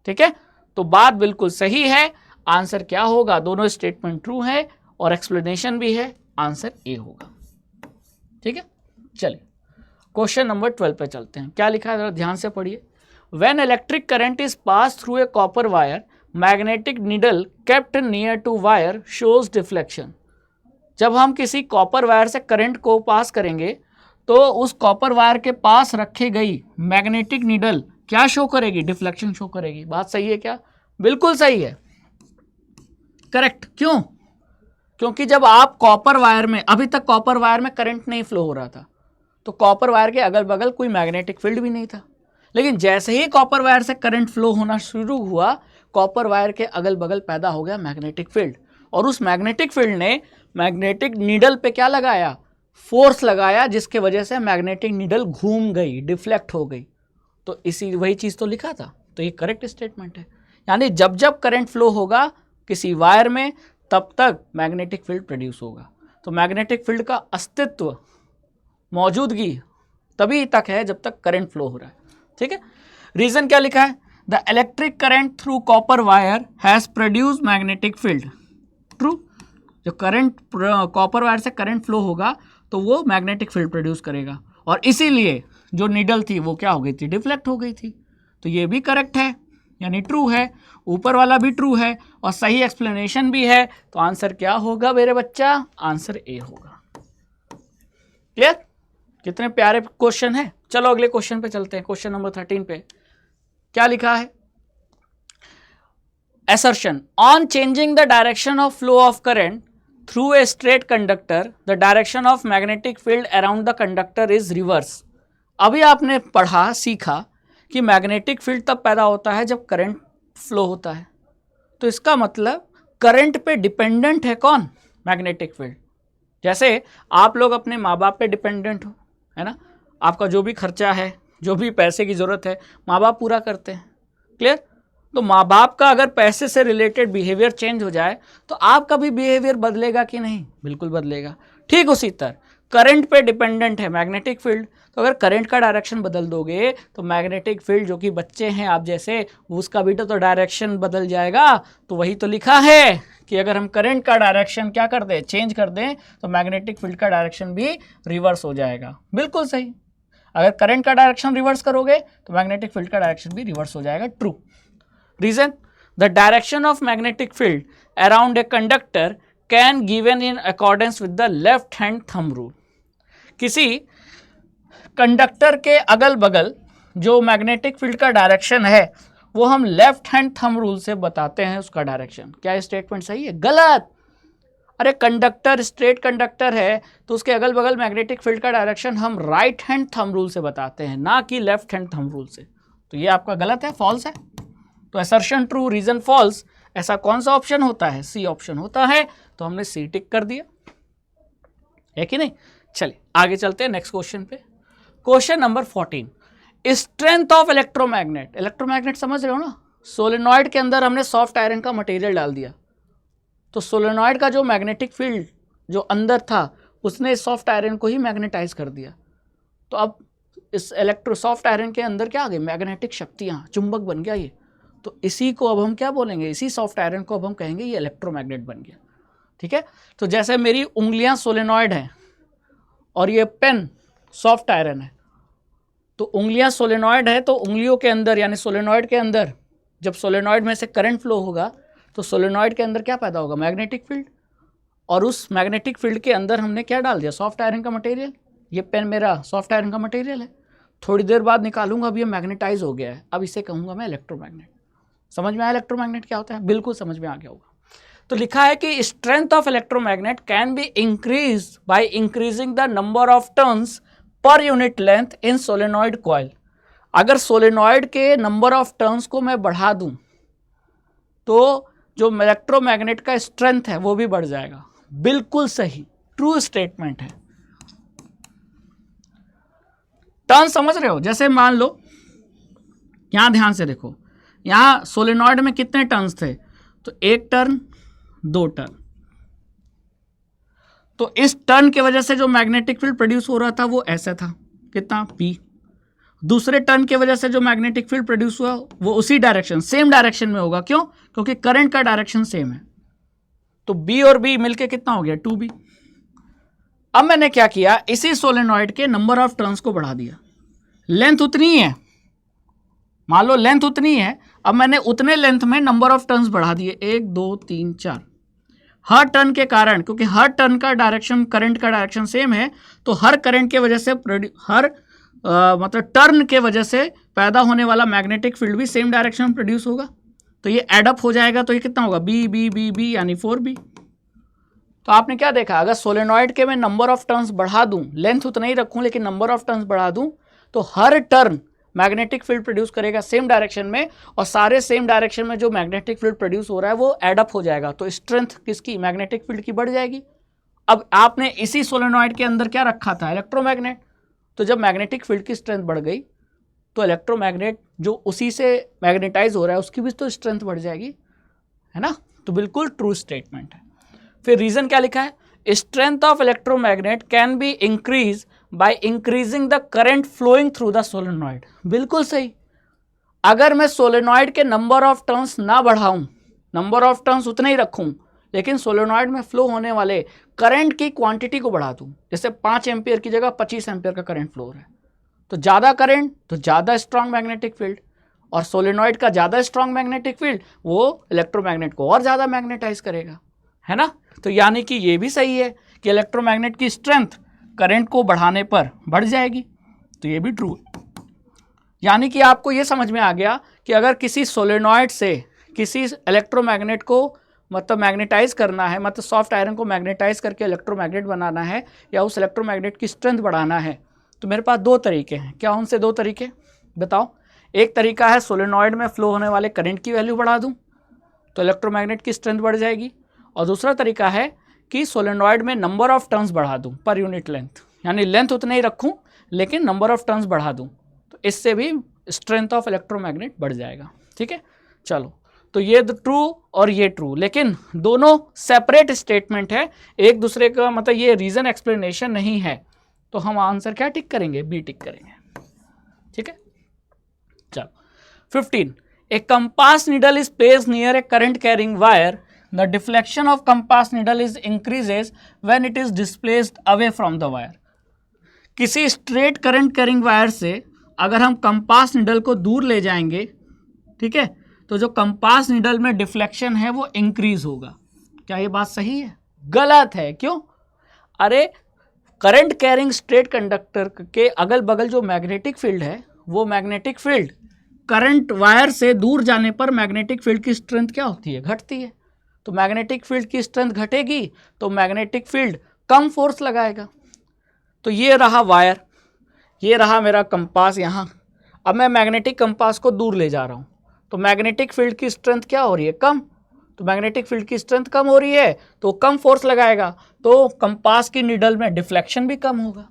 ठीक है, तो बात बिल्कुल सही है। आंसर क्या होगा? दोनों स्टेटमेंट ट्रू है और एक्सप्लेनेशन भी है, आंसर ए होगा। ठीक है, चलिए क्वेश्चन नंबर 12 पे चलते हैं। क्या लिखा है जरा ध्यान से पढ़िए। When electric current is pass through a copper wire, magnetic needle kept near to wire shows deflection. जब हम किसी कॉपर वायर से करंट को पास करेंगे तो उस कॉपर वायर के पास रखी गई मैग्नेटिक नीडल क्या शो करेगी? डिफ्लेक्शन शो करेगी। बात सही है क्या? बिल्कुल सही है, करेक्ट। क्यों? क्योंकि जब आप कॉपर वायर में, अभी तक कॉपर वायर में करंट नहीं फ्लो हो रहा था, तो कॉपर वायर के अगल बगल कोई मैग्नेटिक फील्ड भी नहीं था, लेकिन जैसे ही कॉपर वायर से करंट फ्लो होना शुरू हुआ, कॉपर वायर के अगल बगल पैदा हो गया मैग्नेटिक फील्ड, और उस मैग्नेटिक फील्ड ने मैग्नेटिक नीडल पे क्या लगाया? फोर्स लगाया, जिसके वजह से मैग्नेटिक नीडल घूम गई, डिफ्लेक्ट हो गई। तो इसी वही चीज़ तो लिखा था, तो ये करेक्ट स्टेटमेंट है। यानी जब जब करंट फ्लो होगा किसी वायर में, तब तक मैग्नेटिक फील्ड प्रोड्यूस होगा। तो मैग्नेटिक फील्ड का अस्तित्व, मौजूदगी तभी तक है जब तक करंट फ्लो हो रहा है। ठीक है, रीजन क्या लिखा है? The electric current through copper wire has produce magnetic field. True, जो करंट कॉपर वायर से करंट फ्लो होगा तो वो मैग्नेटिक फील्ड प्रोड्यूस करेगा, और इसीलिए जो नीडल थी वो क्या हो गई थी? डिफ्लेक्ट हो गई थी। तो ये भी करेक्ट है, यानी ट्रू है। ऊपर वाला भी ट्रू है और सही एक्सप्लेनेशन भी है। तो आंसर क्या होगा मेरे बच्चा? आंसर ए होगा। क्लियर? कितने प्यारे क्वेश्चन है। चलो अगले क्वेश्चन पे चलते हैं। क्वेश्चन नंबर 13 पे क्या लिखा है? assertion on changing the direction of flow of current through a straight conductor the direction of magnetic field around the conductor is reverse. अभी आपने पढ़ा सीखा कि मैग्नेटिक फील्ड तब पैदा होता है जब करंट फ्लो होता है, तो इसका मतलब करंट पे डिपेंडेंट है कौन? Magnetic field. जैसे आप लोग अपने माँ बाप पे डिपेंडेंट हो, है ना, आपका जो भी खर्चा है, जो भी पैसे की ज़रूरत है, माँ बाप पूरा करते हैं। क्लियर? तो माँ बाप का अगर पैसे से रिलेटेड बिहेवियर चेंज हो जाए तो आपका भी बिहेवियर बदलेगा कि नहीं? बिल्कुल बदलेगा। ठीक उसी तरह करंट पे डिपेंडेंट है मैग्नेटिक फील्ड, तो अगर करंट का डायरेक्शन बदल दोगे तो मैग्नेटिक फील्ड, जो कि बच्चे हैं आप जैसे, उसका भी तो डायरेक्शन बदल जाएगा। तो वही तो लिखा है कि अगर हम करंट का डायरेक्शन क्या कर दें, चेंज कर दें, तो मैग्नेटिक फील्ड का डायरेक्शन भी रिवर्स हो जाएगा। बिल्कुल सही। अगर करंट का डायरेक्शन रिवर्स करोगे तो मैग्नेटिक फील्ड का डायरेक्शन भी रिवर्स हो जाएगा। True. Reason, the direction of magnetic field around a conductor can given in accordance with the left hand thumb rule. किसी कंडक्टर के अगल बगल जो मैग्नेटिक फील्ड का डायरेक्शन है वो हम लेफ्ट हैंड थंब रूल से बताते हैं उसका डायरेक्शन। क्या स्टेटमेंट सही है? गलत। अरे कंडक्टर स्ट्रेट कंडक्टर है तो उसके अगल बगल मैग्नेटिक फील्ड का डायरेक्शन हम राइट हैंड थंब रूल से बताते हैं, ना कि लेफ्ट हैंड थंब रूल से। तो ये आपका गलत है, फॉल्स है। तो असर्शन ट्रू, रीजन फॉल्स। ऐसा कौन सा ऑप्शन होता है? सी ऑप्शन होता है। तो हमने सी टिक कर दिया, है कि नहीं? चलिए आगे चलते हैं नेक्स्ट क्वेश्चन पे। Question number 14, strength of electromagnet. Electromagnet समझ रहे हो ना? सोलेनॉइड के अंदर हमने सॉफ्ट आयरन का मटेरियल डाल दिया, तो सोलेनॉइड का जो मैग्नेटिक फील्ड जो अंदर था उसने सॉफ्ट आयरन को ही मैग्नेटाइज कर दिया। तो अब इस सॉफ्ट आयरन के अंदर क्या आ गई? मैग्नेटिक शक्तियाँ, चुंबक बन गया ये। तो इसी को अब हम क्या बोलेंगे? इसी सॉफ्ट आयरन को अब हम कहेंगे ये इलेक्ट्रोमैग्नेट बन गया। ठीक है? तो जैसे मेरी उंगलियां सोलेनॉइड हैं और ये पेन सॉफ्ट आयरन है, तो उंगलियां सोलेनॉइड है तो उंगलियों के अंदर यानी सोलेनॉइड के अंदर जब सोलेनॉइड में से करंट फ्लो होगा तो सोलेनॉइड के अंदर क्या पैदा होगा? Magnetic field. और उस मैग्नेटिक फील्ड के अंदर हमने क्या डाल दिया? सॉफ्ट आयरन का मटेरियल। ये पेन मेरा सॉफ्ट आयरन का मटेरियल है, थोड़ी देर बाद निकालूंगा, अब ये मैग्नेटाइज हो गया है, अब इसे कहूँगा मैं इलेक्ट्रोमैग्नेट। समझ में आया इलेक्ट्रोमैग्नेट क्या होता है? बिल्कुल समझ में आ गया होगा। तो लिखा है कि strength of electromagnet can be increase by increasing the number of turns per unit length in solenoid coil. अगर सोलेनॉइड के नंबर ऑफ टर्न्स को मैं बढ़ा दूं तो जो इलेक्ट्रोमैग्नेट का स्ट्रेंथ है वो भी बढ़ जाएगा। बिल्कुल सही, ट्रू स्टेटमेंट है। टर्न समझ रहे हो? जैसे मान लो यहां ध्यान से देखो, यहां सोलेनॉइड में कितने टर्न्स थे? तो एक टर्न, दो टर्न। तो इस टर्न की वजह से जो मैग्नेटिक फील्ड प्रोड्यूस हो रहा था वो ऐसा था, कितना? P। दूसरे टर्न की वजह से जो मैग्नेटिक फील्ड प्रोड्यूस हुआ वो उसी डायरेक्शन, सेम डायरेक्शन में होगा। क्यों? क्योंकि करंट का डायरेक्शन सेम है। तो B और B मिलके कितना हो गया? 2B। अब मैंने क्या किया? इसी सोलेनॉइड के नंबर ऑफ टर्न्स को बढ़ा दिया। लेंथ उतनी ही है, मान लो लेंथ उतनी है, अब मैंने उतने लेंथ में नंबर ऑफ टर्न्स बढ़ा दिए, 1 2 3 4। हर टर्न के कारण, क्योंकि हर टर्न का डायरेक्शन करंट का डायरेक्शन सेम है, तो हर करंट के वजह से मतलब टर्न के वजह से पैदा होने वाला मैग्नेटिक फील्ड भी सेम डायरेक्शन में प्रोड्यूस होगा। तो ये एडअप हो जाएगा, तो ये कितना होगा? B B B B यानी 4B। तो आपने क्या देखा? अगर सोलेनॉइड के मैं नंबर ऑफ टर्न्स बढ़ा दूं, लेंथ उतना ही रखूं लेकिन नंबर ऑफ टर्न्स बढ़ा दूं, तो हर टर्न मैग्नेटिक फील्ड प्रोड्यूस करेगा सेम डायरेक्शन में, और सारे सेम डायरेक्शन में जो मैग्नेटिक फील्ड प्रोड्यूस हो रहा है वो एडअप हो जाएगा। तो स्ट्रेंथ किसकी? मैग्नेटिक फील्ड की बढ़ जाएगी। अब आपने इसी सोलेनॉइड के अंदर क्या रखा था? इलेक्ट्रोमैग्नेट। तो जब मैग्नेटिक फील्ड की स्ट्रेंथ बढ़ गई तो इलेक्ट्रोमैग्नेट जो उसी से मैग्नेटाइज हो रहा है उसकी भी तो स्ट्रेंथ बढ़ जाएगी, है ना? तो बिल्कुल ट्रू स्टेटमेंट है। फिर रीजन क्या लिखा है? Strength of electromagnet can be increase by increasing the current flowing through the solenoid. बिल्कुल सही। अगर मैं सोलेनॉइड के नंबर ऑफ टर्न्स ना बढ़ाऊं, नंबर ऑफ टर्न्स उतने ही रखूं, लेकिन सोलेनॉइड में फ्लो होने वाले करंट की क्वांटिटी को बढ़ा दूं, जैसे 5 एम्पियर की जगह 25 एम्पियर का करंट फ्लो हो रहा है, तो ज़्यादा करंट तो ज़्यादा स्ट्रांग मैग्नेटिक फील्ड, और सोलेनॉइड का ज़्यादा स्ट्रांग मैग्नेटिक फील्ड वो इलेक्ट्रोमैग्नेट को और ज़्यादा मैग्नेटाइज करेगा, है ना? तो यानी कि ये भी सही है कि इलेक्ट्रोमैग्नेट की स्ट्रेंथ करंट को बढ़ाने पर बढ़ जाएगी। तो ये भी ट्रू है। यानी कि आपको ये समझ में आ गया कि अगर किसी सोलेनॉइड से किसी इलेक्ट्रोमैग्नेट को मतलब मैग्नेटाइज करना है, मतलब सॉफ्ट आयरन को मैग्नेटाइज करके इलेक्ट्रोमैग्नेट बनाना है या उस इलेक्ट्रोमैग्नेट की स्ट्रेंथ बढ़ाना है, तो मेरे पास दो तरीके हैं। क्या उनसे दो तरीके बताओ? एक तरीका है सोलेनॉइड में फ्लो होने वाले करंट की वैल्यू बढ़ा दूं तो इलेक्ट्रोमैग्नेट की स्ट्रेंथ बढ़ जाएगी, और दूसरा तरीका है कि सोलेनॉइड में नंबर ऑफ टर्न्स बढ़ा दूं पर यूनिट लेंथ, यानी लेंथ उतने ही रखूं लेकिन नंबर ऑफ टर्न्स बढ़ा दूं, तो इससे भी स्ट्रेंथ ऑफ इलेक्ट्रोमैग्नेट बढ़ जाएगा। ठीक है, चलो, तो ये ट्रू और ये ट्रू, लेकिन दोनों सेपरेट स्टेटमेंट है, एक दूसरे का मतलब ये रीजन एक्सप्लेनेशन नहीं है, तो हम आंसर क्या टिक करेंगे? बी टिक करेंगे। ठीक है, चलो 15, a compass needle is placed near a current carrying wire, the deflection of compass needle is increases when it is displaced away from the wire. किसी स्ट्रेट करंट कैरिंग वायर से अगर हम compass needle को दूर ले जाएंगे, ठीक है, तो जो कंपास नीडल में डिफ्लेक्शन है वो इंक्रीज होगा। क्या ये बात सही है? गलत है। क्यों? अरे करंट कैरिंग स्ट्रेट कंडक्टर के अगल बगल जो मैग्नेटिक फील्ड है, वो मैग्नेटिक फील्ड करंट वायर से दूर जाने पर मैग्नेटिक फील्ड की स्ट्रेंथ क्या होती है? घटती है। तो मैग्नेटिक फील्ड की स्ट्रेंथ घटेगी तो मैग्नेटिक फील्ड कम फोर्स लगाएगा। तो ये रहा वायर, ये रहा मेरा कंपास यहाँ। अब मैं मैग्नेटिक कंपास को दूर ले जा रहा हूँ तो मैग्नेटिक फील्ड की स्ट्रेंथ क्या हो रही है? कम। तो मैग्नेटिक फील्ड की स्ट्रेंथ कम हो रही है तो कम फोर्स लगाएगा, तो कंपास की नीडल में डिफ्लेक्शन भी कम होगा।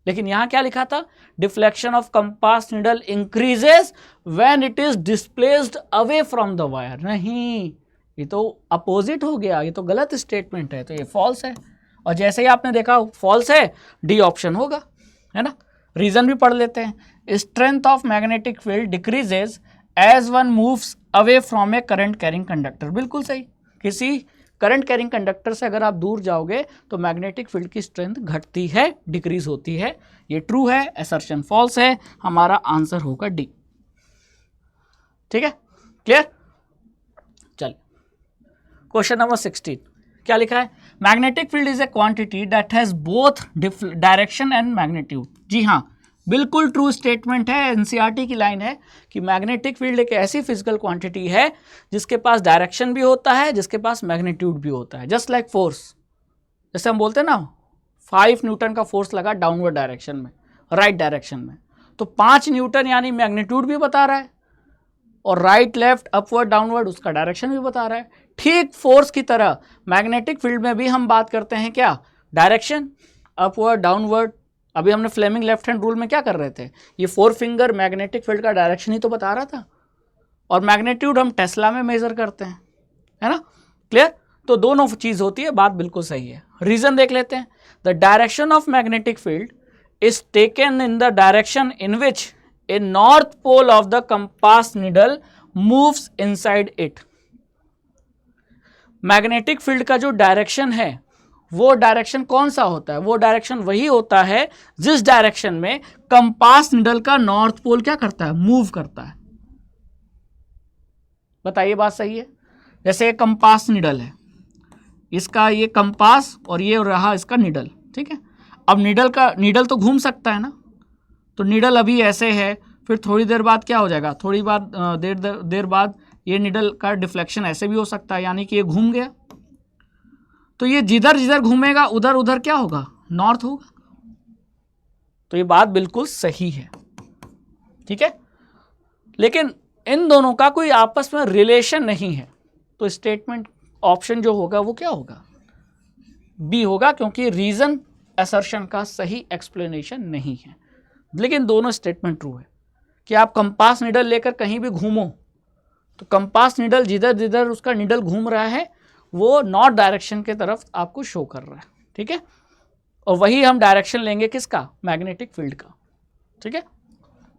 लेकिन यहाँ क्या लिखा था? Deflection of compass needle increases when it is displaced away from the wire. नहीं, ये तो अपोजिट हो गया, ये तो गलत स्टेटमेंट है, तो ये फॉल्स है। और जैसे ही आपने देखा फॉल्स है, डी ऑप्शन होगा, है ना। रीजन भी पढ़ लेते हैं। Strength of magnetic field decreases as one moves away from a current carrying conductor. बिल्कुल सही। किसी करंट कैरिंग कंडक्टर से अगर आप दूर जाओगे तो मैग्नेटिक फील्ड की स्ट्रेंथ घटती है, डिक्रीज होती है। ये ट्रू है, असर्शन फॉल्स है। हमारा आंसर होगा डी। ठीक है, क्लियर? चलिए क्वेश्चन नंबर 16, क्या लिखा है? Magnetic field is a quantity that has both direction and magnitude. जी हाँ, बिल्कुल ट्रू स्टेटमेंट है। एनसीईआरटी की लाइन है कि मैग्नेटिक फील्ड एक ऐसी फिजिकल क्वांटिटी है जिसके पास डायरेक्शन भी होता है, जिसके पास मैग्नीट्यूड भी होता है। जस्ट लाइक फोर्स, जैसे हम बोलते हैं ना 5 न्यूटन का फोर्स लगा डाउनवर्ड डायरेक्शन में, राइट डायरेक्शन में, तो 5 न्यूटन यानी मैग्नीट्यूड भी बता रहा है, और राइट लेफ्ट अपवर्ड डाउनवर्ड उसका डायरेक्शन भी बता रहा है। ठीक फोर्स की तरह मैग्नेटिक फील्ड में भी हम बात करते हैं क्या? Direction, upward downward. अभी हमने फ्लेमिंग लेफ्ट हैंड रूल में क्या कर रहे थे? ये 4 फिंगर मैग्नेटिक फील्ड का डायरेक्शन ही तो बता रहा था, और मैग्नीट्यूड हम टेस्ला में मेजर करते हैं, है ना। क्लियर? तो दोनों चीज होती है, बात बिल्कुल सही है। रीजन देख लेते हैं। The direction of magnetic field is taken in the direction in which a north pole of the compass needle moves inside it. Magnetic field का जो डायरेक्शन है वो डायरेक्शन कौन सा होता है? वो डायरेक्शन वही होता है जिस डायरेक्शन में कंपास नीडल का नॉर्थ पोल क्या करता है? मूव करता है। बताइए बात सही है? जैसे एक कंपास नीडल है, इसका ये कंपास और ये रहा इसका नीडल, ठीक है। अब नीडल तो घूम सकता है ना, तो नीडल अभी ऐसे है, फिर थोड़ी देर बाद क्या हो जाएगा? थोड़ी बाद देर बाद ये नीडल का डिफ्लेक्शन ऐसे भी हो सकता है, यानी कि ये घूम गया, तो ये जिधर जिधर घूमेगा उधर उधर क्या होगा? नॉर्थ होगा। तो ये बात बिल्कुल सही है, ठीक है। लेकिन इन दोनों का कोई आपस में रिलेशन नहीं है, तो स्टेटमेंट ऑप्शन जो होगा वो क्या होगा? बी होगा, क्योंकि रीजन असर्शन का सही एक्सप्लेनेशन नहीं है। लेकिन दोनों स्टेटमेंट ट्रू है कि आप कंपास नीडल लेकर कहीं भी घूमो तो कंपास नीडल जिधर जिधर उसका नीडल घूम रहा है वो नॉर्थ डायरेक्शन के तरफ आपको शो कर रहा है, ठीक है। और वही हम डायरेक्शन लेंगे किसका? मैग्नेटिक फील्ड का, ठीक है।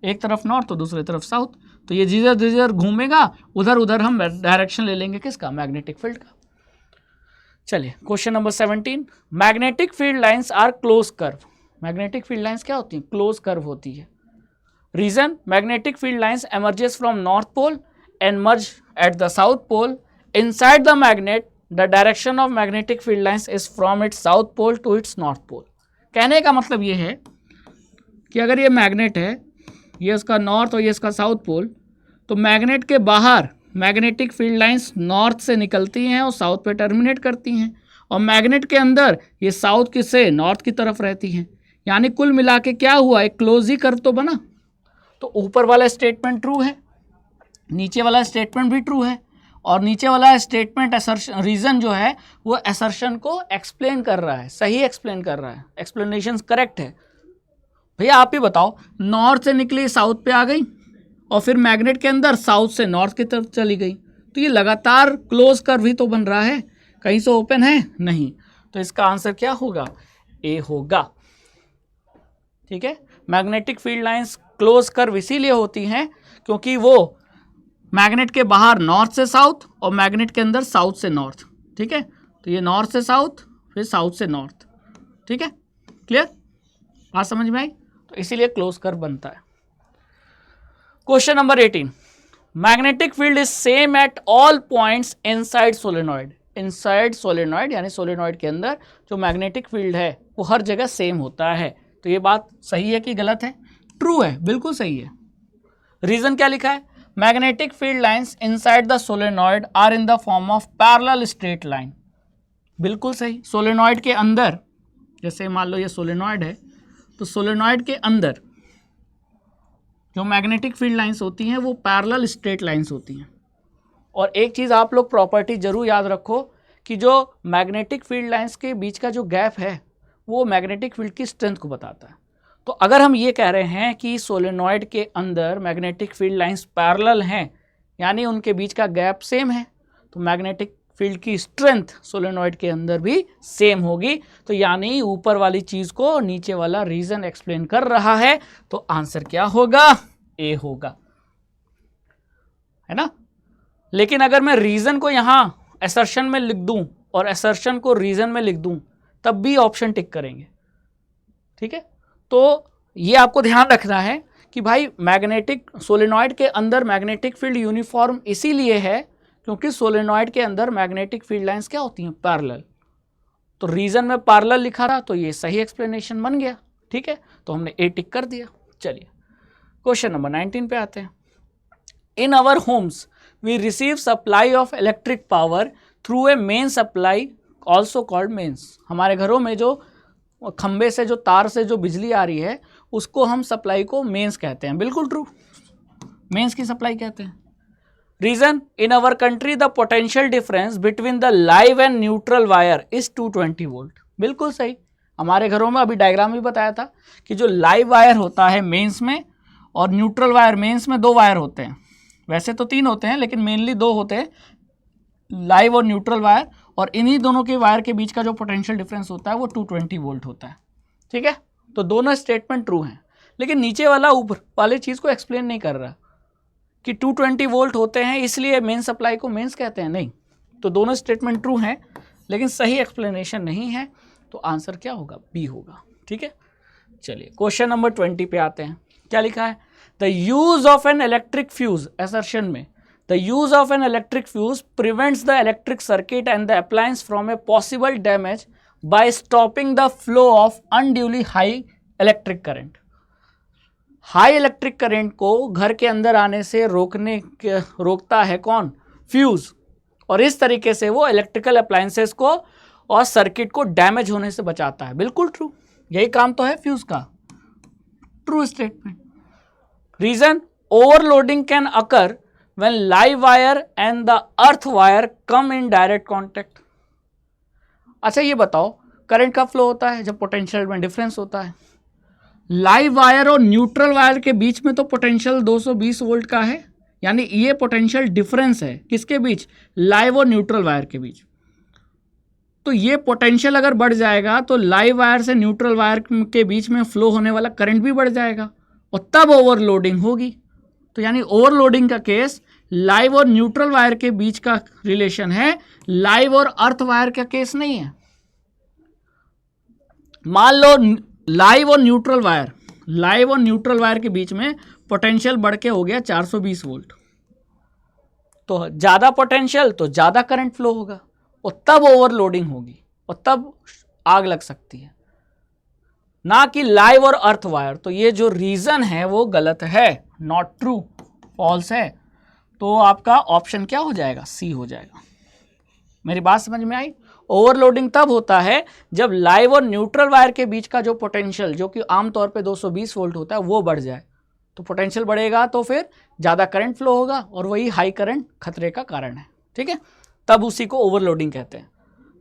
एक तरफ नॉर्थ तो दूसरी तरफ साउथ, तो ये जिधर जिधर घूमेगा उधर उधर हम डायरेक्शन ले लेंगे किसका? मैग्नेटिक फील्ड का। चलिए question number 17, magnetic field lines are close curve. Magnetic field lines क्या होती हैं? क्लोज कर्व होती है। Reason, magnetic field lines emerges from north pole and merge at the south pole. Inside the magnet the direction of magnetic field lines is from its south pole to its north pole. कहने का मतलब ये है कि अगर ये magnet है, ये इसका नॉर्थ और ये इसका साउथ पोल, तो मैग्नेट के बाहर मैग्नेटिक फील्ड लाइंस नॉर्थ से निकलती हैं और साउथ पे टर्मिनेट करती हैं, और मैग्नेट के अंदर ये साउथ की से नॉर्थ की तरफ रहती हैं। यानी कुल मिला के क्या हुआ, एक क्लोज ही कर्व तो बना। तो ऊपर वाला स्टेटमेंट ट्रू है, नीचे वाला स्टेटमेंट भी ट्रू है, और नीचे वाला स्टेटमेंट असर्शन रीजन जो है वो असर्शन को एक्सप्लेन कर रहा है, सही एक्सप्लेन कर रहा है, एक्सप्लेनेशन करेक्ट है। भैया आप ही बताओ, नॉर्थ से निकली साउथ पे आ गई और फिर मैग्नेट के अंदर साउथ से नॉर्थ की तरफ चली गई, तो ये लगातार क्लोज कर्व ही तो बन रहा है, कहीं से ओपन है नहीं। तो इसका आंसर क्या होगा, ए होगा। ठीक है, magnetic field lines close curve इसीलिए होती हैं क्योंकि वो मैग्नेट के बाहर नॉर्थ से साउथ और मैग्नेट के अंदर साउथ से नॉर्थ। ठीक है, तो ये नॉर्थ से साउथ फिर साउथ से नॉर्थ। ठीक है, क्लियर, बात समझ में आई? तो इसीलिए क्लोज कर्व बनता है। Question number 18, magnetic field is same at all points inside solenoid. Inside solenoid यानी सोलेनॉइड के अंदर जो मैग्नेटिक फील्ड है वो हर जगह सेम होता है। तो ये बात सही है कि गलत है? ट्रू है, बिल्कुल सही है। रीजन क्या लिखा है, magnetic field lines inside the solenoid are in the form of parallel straight line. बिल्कुल सही, सोलेनॉइड के अंदर, जैसे मान लो ये सोलेनॉइड है, तो सोलेनॉइड के अंदर जो मैग्नेटिक फील्ड लाइंस होती हैं वो पैरेलल स्ट्रेट लाइंस होती हैं। और एक चीज़ आप लोग प्रॉपर्टी जरूर याद रखो कि जो मैग्नेटिक फील्ड लाइंस के बीच का जो गैप है वो मैग्नेटिक फील्ड की स्ट्रेंथ को बताता है। तो अगर हम ये कह रहे हैं कि सोलेनॉइड के अंदर मैग्नेटिक फील्ड लाइंस पैरेलल हैं, यानी उनके बीच का गैप सेम है, तो मैग्नेटिक फील्ड की स्ट्रेंथ सोलेनॉइड के अंदर भी सेम होगी। तो यानी ऊपर वाली चीज़ को नीचे वाला रीजन एक्सप्लेन कर रहा है, तो आंसर क्या होगा, ए होगा, है ना। लेकिन अगर मैं रीजन को यहाँ असर्शन में लिख दूं और असर्शन को रीजन में लिख दूं तब भी ऑप्शन टिक करेंगे। ठीक है, तो ये आपको ध्यान रखना है कि भाई मैग्नेटिक सोलेनॉइड के अंदर मैग्नेटिक फील्ड यूनिफॉर्म इसीलिए है क्योंकि सोलेनॉइड के अंदर मैग्नेटिक फील्ड लाइंस क्या होती हैं, पैरेलल। तो रीजन में पैरेलल लिखा रहा तो ये सही एक्सप्लेनेशन बन गया। ठीक है, तो हमने ए टिक कर दिया। चलिए क्वेश्चन नंबर 19 पे आते हैं। In our homes we receive supply of electric power through a main supply also called mains. हमारे घरों में जो खंबे से जो तार से जो बिजली आ रही है उसको हम सप्लाई को मेंस कहते हैं। बिल्कुल ट्रू, मेंस की सप्लाई कहते हैं। Reason, in our country the potential difference between the live and neutral wire is 220 volt. बिल्कुल सही, हमारे घरों में अभी डायग्राम भी बताया था कि जो लाइव वायर होता है मेंस में और न्यूट्रल वायर, मेंस में 2 वायर होते हैं, वैसे तो 3 होते हैं लेकिन मेनली 2 होते हैं, लाइव और न्यूट्रल वायर, और इन्हीं दोनों के वायर के बीच का जो पोटेंशियल डिफरेंस होता है वो 220 वोल्ट होता है। ठीक है, तो दोनों स्टेटमेंट ट्रू हैं, लेकिन नीचे वाला ऊपर वाले चीज़ को एक्सप्लेन नहीं कर रहा कि 220 वोल्ट होते हैं इसलिए मेन सप्लाई को मेंस कहते हैं, नहीं। तो दोनों स्टेटमेंट ट्रू हैं लेकिन सही एक्सप्लेनेशन नहीं है, तो आंसर क्या होगा, बी होगा। ठीक है, चलिए क्वेश्चन नंबर 20 पे आते हैं। क्या लिखा है, the use of an electric fuse, assertion में the use of an electric fuse prevents the electric circuit and the appliance from a possible damage by stopping the flow of unduly high electric current. High electric current को घर के अंदर आने से रोकता है कौन, फ्यूज, और इस तरीके से वो इलेक्ट्रिकल अप्लायंसेस को और सर्किट को डैमेज होने से बचाता है। बिल्कुल ट्रू, यही काम तो है फ्यूज का। True statement. Reason, overloading can occur when live wire and the earth wire come in direct contact. अच्छा ये बताओ, करंट कब फ्लो होता है, जब पोटेंशियल में डिफरेंस होता है। लाइव वायर और न्यूट्रल वायर के बीच में तो पोटेंशियल 220 वोल्ट का है, यानी ये पोटेंशियल डिफरेंस है किसके बीच, लाइव और न्यूट्रल वायर के बीच। तो ये पोटेंशियल अगर बढ़ जाएगा तो लाइव वायर से न्यूट्रल वायर के बीच में फ्लो होने वाला करंट भी बढ़ जाएगा और तब ओवरलोडिंग होगी। तो यानी ओवरलोडिंग का केस लाइव और न्यूट्रल वायर के बीच का रिलेशन है, लाइव और अर्थ वायर का केस नहीं है। मान लो लाइव और न्यूट्रल वायर के बीच में पोटेंशियल बढ़ के हो गया 420 वोल्ट, तो ज्यादा पोटेंशियल तो ज्यादा करंट फ्लो होगा और तब ओवरलोडिंग होगी और तब आग लग सकती है, ना कि लाइव और अर्थ वायर। तो ये जो रीजन है वो गलत है, नॉट ट्रू, फॉल्स है। तो आपका ऑप्शन क्या हो जाएगा, सी हो जाएगा। मेरी बात समझ में आई? ओवरलोडिंग तब होता है जब लाइव और न्यूट्रल वायर के बीच का जो पोटेंशियल, जो कि आमतौर पे 220 वोल्ट होता है, वो बढ़ जाए। तो पोटेंशियल बढ़ेगा तो फिर ज़्यादा करंट फ्लो होगा और वही हाई करंट खतरे का कारण है। ठीक है, तब उसी को ओवरलोडिंग कहते हैं,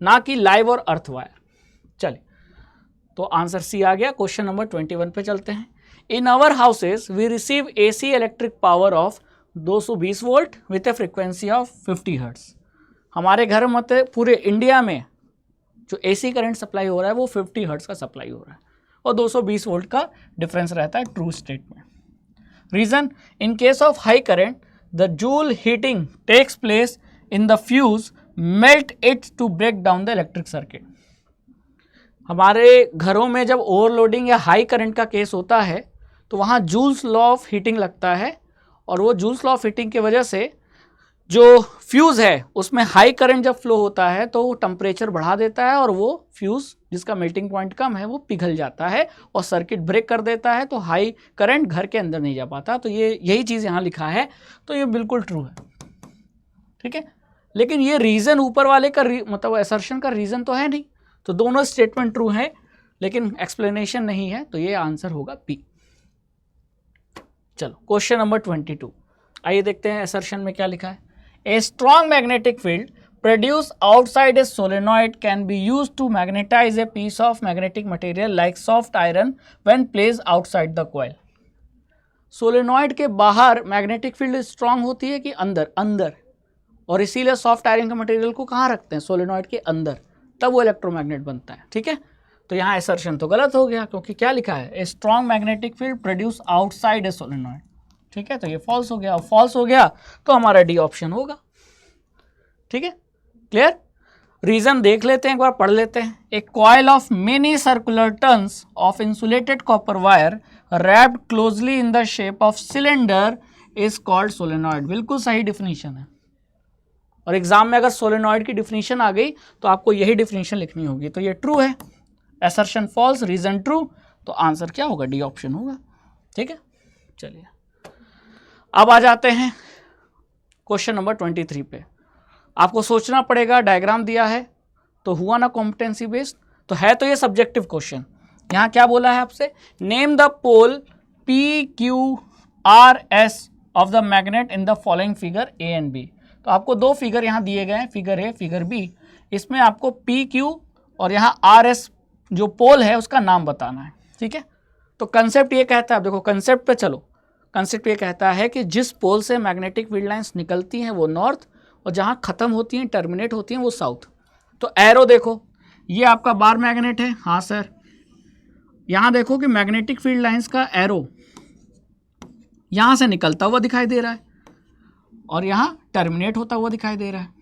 ना कि लाइव और अर्थ वायर। चलिए, तो आंसर सी आ गया। क्वेश्चन नंबर 21 पे चलते हैं। In our houses we receive AC electric power of 220 volt with a frequency of 50 hertz. हमारे घर में पूरे इंडिया में जो एसी करंट सप्लाई हो रहा है वो 50 हर्ट्ज का सप्लाई हो रहा है और 220 वोल्ट का डिफरेंस रहता है ट्रू स्टेट में। Reason, in case of high current the joule heating takes place in the fuse melt it to break down the electric circuit. हमारे घरों में जब ओवरलोडिंग या हाई करंट का केस होता है तो वहाँ जूल्स लॉ ऑफ हीटिंग लगता है और वो जूल्स लॉ ऑफ हीटिंग की वजह से जो फ्यूज़ है उसमें हाई करंट जब फ्लो होता है तो वो टेम्परेचर बढ़ा देता है और वो फ्यूज़ जिसका मेल्टिंग पॉइंट कम है वो पिघल जाता है और सर्किट ब्रेक कर देता है, तो हाई करंट घर के अंदर नहीं जा पाता। तो ये यही चीज़ यहाँ लिखा है, तो ये बिल्कुल ट्रू है। ठीक है, लेकिन ये रीज़न ऊपर वाले का मतलब असर्शन का रीज़न तो है नहीं, तो दोनों स्टेटमेंट ट्रू है लेकिन एक्सप्लेनेशन नहीं है, तो ये आंसर होगा बी। चलो क्वेश्चन नंबर 22, आइए देखते हैं असर्शन में क्या लिखा है। A strong magnetic field produced outside a solenoid can be used to magnetize a piece of magnetic material like soft iron when placed outside the coil. Solenoid के बाहर मैग्नेटिक फील्ड स्ट्रांग होती है कि अंदर? अंदर, और इसीलिए सॉफ्ट आयरन के मटेरियल को कहाँ रखते हैं? सोलेनॉइड के अंदर, तब वो इलेक्ट्रोमैग्नेट बनता है। ठीक है, तो यहाँ असर्शन तो गलत हो गया क्योंकि क्या लिखा है, ए strong magnetic field produce outside ए सोलेनॉइड। ठीक है, तो ये फॉल्स हो गया, और फॉल्स हो गया तो हमारा डी ऑप्शन होगा। ठीक है, क्लियर? रीजन देख लेते हैं, एक बार पढ़ लेते हैं। A coil of many circular turns of insulated copper wire wrapped closely in the shape of cylinder is called solenoid. बिल्कुल सही डिफिनीशन है, और एग्जाम में अगर सोलेनॉइड की डिफिनीशन आ गई तो आपको यही डिफिनीशन लिखनी होगी। तो ये ट्रू है, असर्शन फॉल्स, रीजन ट्रू, तो आंसर क्या होगा? डी ऑप्शन होगा। ठीक है, चलिए अब आ जाते हैं क्वेश्चन नंबर 23 पे। आपको सोचना पड़ेगा, डायग्राम दिया है तो हुआ ना कॉम्पिटेंसी बेस्ड, तो है तो ये सब्जेक्टिव क्वेश्चन। यहाँ क्या बोला है आपसे, name the pole P Q R S of the magnet in the following figure A and B. तो आपको दो फिगर यहाँ दिए गए हैं, फिगर ए फिगर बी। इसमें आपको पी क्यू और यहाँ आर एस जो पोल है उसका नाम बताना है। ठीक है, तो कंसेप्ट ये कहता है, देखो कंसेप्ट पे चलो। कंसेप्ट ये कहता है कि जिस पोल से मैग्नेटिक फील्ड लाइंस निकलती हैं वो नॉर्थ, और जहाँ ख़त्म होती हैं, टर्मिनेट होती हैं, वो साउथ। तो एरो देखो, ये आपका बार मैग्नेट है। हाँ सर, यहाँ देखो कि मैग्नेटिक फील्ड लाइंस का एरो यहाँ से निकलता हुआ दिखाई दे रहा है और यहाँ टर्मिनेट होता हुआ दिखाई दे रहा है।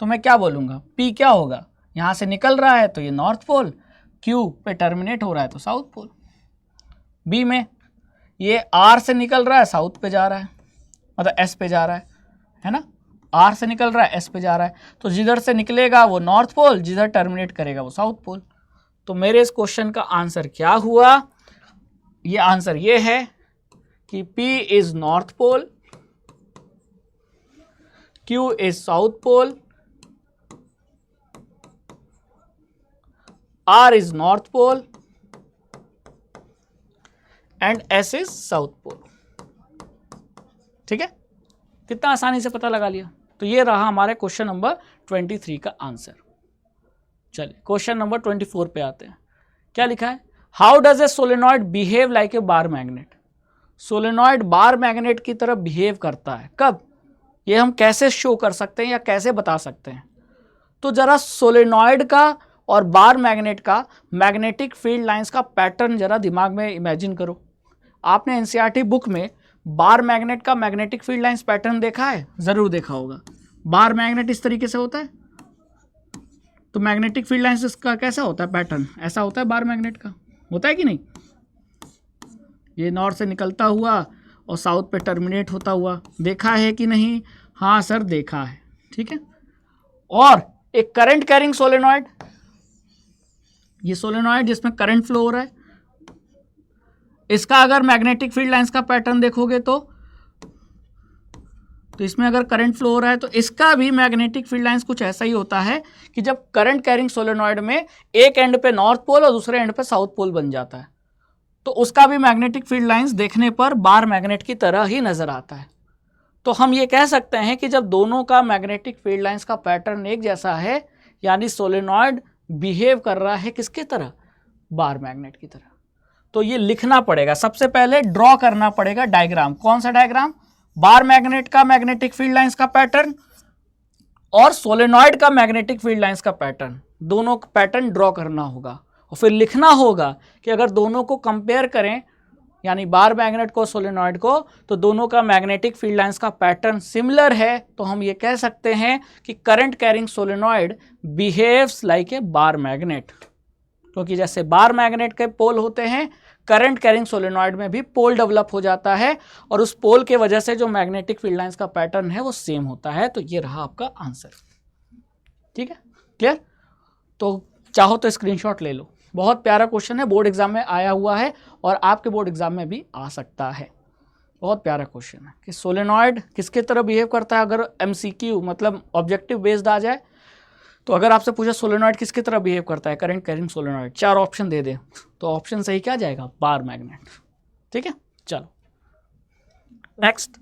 तो मैं क्या बोलूँगा, पी क्या होगा, यहाँ से निकल रहा है तो ये नॉर्थ पोल, क्यू पे टर्मिनेट हो रहा है तो साउथ पोल। बी में ये आर से निकल रहा है, साउथ पे जा रहा है, मतलब एस पे जा रहा है ना, आर से निकल रहा है, एस पे जा रहा है, तो जिधर से निकलेगा वो नॉर्थ पोल, जिधर टर्मिनेट करेगा वो साउथ पोल। तो मेरे इस क्वेश्चन का आंसर क्या हुआ, ये आंसर ये है कि P is north pole, Q is south pole, R is north pole and S is south pole. ठीक है, कितना आसानी से पता लगा लिया। तो ये रहा हमारे क्वेश्चन नंबर 23 का आंसर। चलिए क्वेश्चन नंबर 24 पे आते हैं। क्या लिखा है, how does a solenoid behave like a bar magnet. Solenoid bar magnet की तरह बिहेव करता है, कब, ये हम कैसे शो कर सकते हैं या कैसे बता सकते हैं। तो जरा सोलेनॉइड का और बार मैग्नेट का मैग्नेटिक फील्ड लाइंस का पैटर्न जरा दिमाग में इमेजिन करो। आपने एनसीईआरटी बुक में बार मैग्नेट का मैग्नेटिक फील्ड लाइंस पैटर्न देखा है, जरूर देखा होगा। बार मैग्नेट इस तरीके से होता है, तो मैग्नेटिक फील्ड लाइंस इसका कैसा होता है पैटर्न, ऐसा होता है बार मैग्नेट का, होता है कि नहीं। ये नॉर्थ से निकलता हुआ और साउथ पे टर्मिनेट होता हुआ, देखा है कि नहीं। हाँ सर देखा है। ठीक है, और एक करंट कैरिंग सोलेनॉइड, ये सोलेनॉइड जिसमें करंट फ्लो हो रहा है, इसका अगर मैग्नेटिक फील्ड लाइंस का पैटर्न देखोगे तो तो इसमें अगर करंट फ्लो हो रहा है तो इसका भी मैग्नेटिक फील्ड लाइंस कुछ ऐसा ही होता है कि जब करंट कैरिंग सोलेनॉइड में एक एंड पे नॉर्थ पोल और दूसरे एंड पे साउथ पोल बन जाता है तो उसका भी मैग्नेटिक फील्ड लाइंस देखने पर बार मैग्नेट की तरह ही नजर आता है। तो हम ये कह सकते हैं कि जब दोनों का मैग्नेटिक फील्ड लाइंस का पैटर्न एक जैसा है यानी सोलेनॉइड बिहेव कर रहा है किसके तरह, बार मैग्नेट की तरह। तो ये लिखना पड़ेगा, सबसे पहले ड्रॉ करना पड़ेगा डायग्राम। कौन सा डायग्राम, बार मैग्नेट का मैग्नेटिक फील्ड लाइंस का पैटर्न और सोलेनॉइड का मैग्नेटिक फील्ड लाइंस का पैटर्न, दोनों का पैटर्न ड्रॉ करना होगा और फिर लिखना होगा कि अगर दोनों को कंपेयर करें यानी बार मैग्नेट को सोलेनॉइड को तो दोनों का मैग्नेटिक फील्ड लाइंस का पैटर्न सिमिलर है तो हम ये कह सकते हैं कि current carrying solenoid behaves like a bar magnet, क्योंकि जैसे बार मैग्नेट के पोल होते हैं करंट कैरिंग सोलेनॉइड में भी पोल डेवलप हो जाता है और उस पोल के वजह से जो मैग्नेटिक फील्ड लाइंस का पैटर्न है वो सेम होता है। तो ये रहा आपका आंसर। ठीक है, क्लियर। तो चाहो तो स्क्रीनशॉट ले लो, बहुत प्यारा क्वेश्चन है, बोर्ड एग्जाम में आया हुआ है और आपके बोर्ड एग्जाम में भी आ सकता है। बहुत प्यारा क्वेश्चन है कि सोलेनॉइड किसके तरह बिहेव करता है। अगर एमसीक्यू मतलब ऑब्जेक्टिव बेस्ड आ जाए तो अगर आपसे पूछा सोलेनॉइड किसकी तरह बिहेव करता है, करंट कैरिंग सोलेनॉइड, 4 ऑप्शन दे दे तो ऑप्शन सही क्या जाएगा, बार मैग्नेट। ठीक है, चलो next.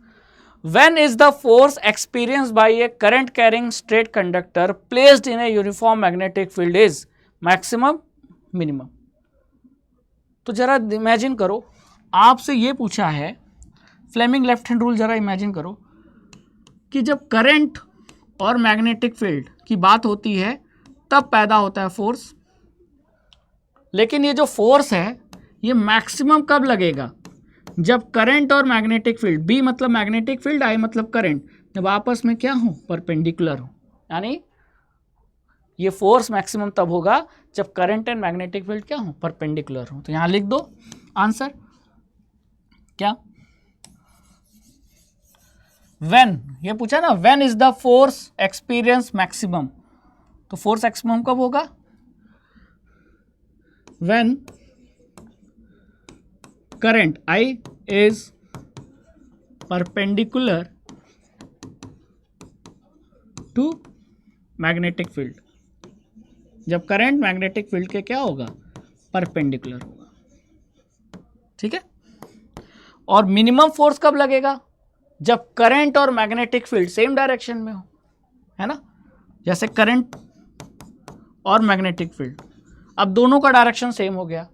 When is the force experienced by a current carrying straight conductor placed in a uniform magnetic field is maximum, minimum? तो जरा इमेजिन करो, आपसे ये पूछा है फ्लेमिंग लेफ्ट हैंड रूल, जरा इमेजिन करो कि जब करंट और मैग्नेटिक फील्ड की बात होती है तब पैदा होता है फोर्स, लेकिन ये जो फोर्स है ये मैक्सिमम कब लगेगा, जब करंट और मैग्नेटिक फील्ड, बी मतलब मैग्नेटिक फील्ड, आई मतलब करंट, जब आपस में क्या हो, परपेंडिकुलर हो। यानी ये फोर्स मैक्सिमम तब होगा जब करंट एंड मैग्नेटिक फील्ड क्या हो, परपेंडिकुलर हो। तो यहां लिख दो आंसर क्या, व्हेन, ये पूछा ना when is the force experience maximum, तो फोर्स मैक्सिमम कब होगा, when current I is perpendicular to magnetic field, जब करंट मैग्नेटिक फील्ड के क्या होगा, परपेंडिकुलर होगा। ठीक है, और मिनिमम फोर्स कब लगेगा, जब करंट और मैग्नेटिक फील्ड सेम डायरेक्शन में हो, है ना। जैसे करंट और मैग्नेटिक फील्ड, अब दोनों का डायरेक्शन सेम हो गया,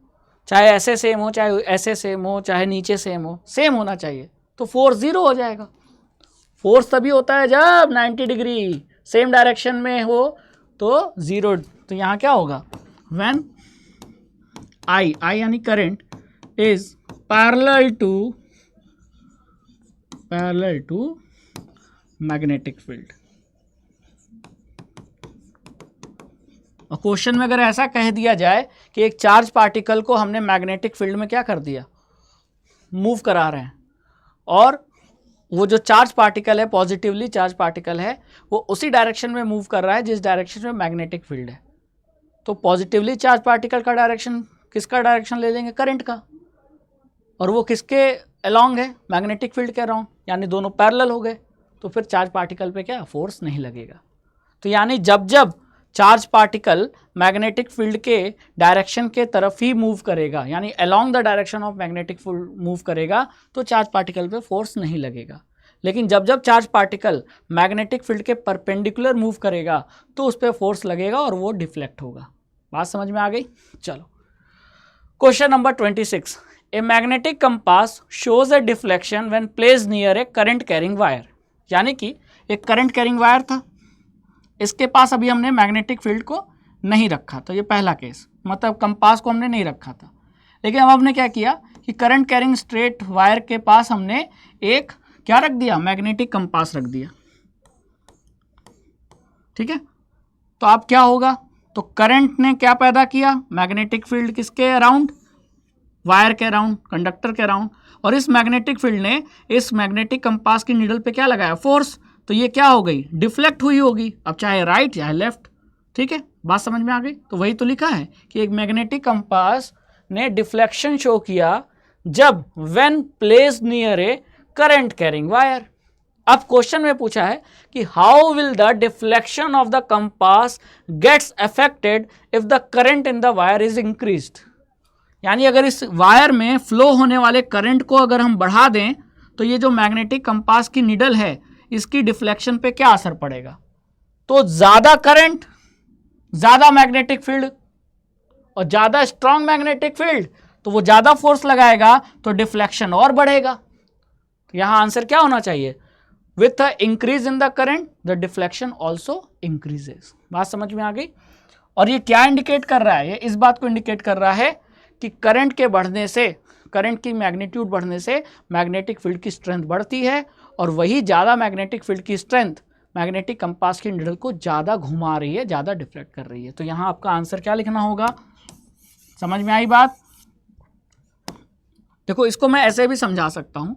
चाहे ऐसे सेम हो, चाहे ऐसे सेम हो, चाहे नीचे सेम हो, सेम होना चाहिए, तो फोर्स 0 हो जाएगा। फोर्स तभी होता है जब 90 डिग्री सेम डायरेक्शन में हो तो 0। तो यहाँ क्या होगा, व्हेन आई यानी current is parallel to magnetic field. और क्वेश्चन में अगर ऐसा कह दिया जाए कि एक चार्ज पार्टिकल को हमने मैग्नेटिक फील्ड में क्या कर दिया, मूव करा रहे हैं, और वो जो चार्ज पार्टिकल है, पॉजिटिवली चार्ज पार्टिकल है, वो उसी डायरेक्शन में मूव कर रहा है जिस डायरेक्शन में मैग्नेटिक फील्ड है, तो पॉजिटिवली चार्ज पार्टिकल का डायरेक्शन, किसका डायरेक्शन ले लेंगे, करंट का, और वो किसके अलॉन्ग है, मैग्नेटिक फील्ड के अराउंड, यानी दोनों पैरेलल हो गए, तो फिर चार्ज पार्टिकल पे क्या फोर्स नहीं लगेगा। तो यानी जब जब चार्ज पार्टिकल मैग्नेटिक फील्ड के डायरेक्शन के तरफ ही मूव करेगा, यानी along the direction of magnetic field move करेगा, तो चार्ज पार्टिकल पे फोर्स नहीं लगेगा। लेकिन जब जब चार्ज पार्टिकल मैग्नेटिक फील्ड के परपेंडिकुलर मूव करेगा तो उस पर फोर्स लगेगा और वो डिफ्लेक्ट होगा। बात समझ में आ गई। चलो question number 26, a magnetic compass shows a deflection when placed near a current carrying wire. यानी कि एक करंट कैरिंग वायर था, इसके पास अभी हमने मैग्नेटिक फील्ड को नहीं रखा, तो ये पहला केस, मतलब कंपास को हमने नहीं रखा था। लेकिन अब हमने क्या किया कि करंट कैरिंग स्ट्रेट वायर के पास हमने एक क्या रख दिया, मैग्नेटिक कंपास रख दिया। ठीक है, तो अब क्या होगा, तो करंट ने क्या पैदा किया, मैग्नेटिक फील्ड किसके अराउंड, वायर के अराउंड, कंडक्टर के अराउंड, और इस मैग्नेटिक फील्ड ने इस मैग्नेटिक कंपास की नीडल पे क्या लगाया, फोर्स, तो ये क्या हो गई, डिफ्लेक्ट हुई होगी, अब चाहे राइट चाहे लेफ्ट। ठीक है, बात समझ में आ गई। तो वही तो लिखा है कि एक मैग्नेटिक कंपास ने डिफ्लेक्शन शो किया जब when placed near a current carrying wire. अब क्वेश्चन में पूछा है कि how will the deflection of the compass gets affected if the current in the wire is increased. यानी अगर इस वायर में फ्लो होने वाले करंट को अगर हम बढ़ा दें तो ये जो मैग्नेटिक कंपास की निडल है इसकी डिफ्लेक्शन पे क्या असर पड़ेगा। तो ज्यादा करंट, ज्यादा मैग्नेटिक फील्ड और ज्यादा स्ट्रांग मैग्नेटिक फील्ड, तो वो ज्यादा फोर्स लगाएगा तो डिफ्लेक्शन और बढ़ेगा। तो यहां आंसर क्या होना चाहिए, with a increase in the current the deflection also increases. बात समझ में आ गई। और ये क्या इंडिकेट कर रहा है, ये इस बात को इंडिकेट कर रहा है कि करंट के बढ़ने से, करंट की मैग्नीट्यूड बढ़ने से मैग्नेटिक फील्ड की स्ट्रेंथ बढ़ती है और वही ज़्यादा मैग्नेटिक फील्ड की स्ट्रेंथ मैग्नेटिक कंपास की निडल को ज़्यादा घुमा रही है, ज़्यादा डिफ्लेक्ट कर रही है। तो यहाँ आपका आंसर क्या लिखना होगा, समझ में आई बात। देखो इसको मैं ऐसे भी समझा सकता हूँ,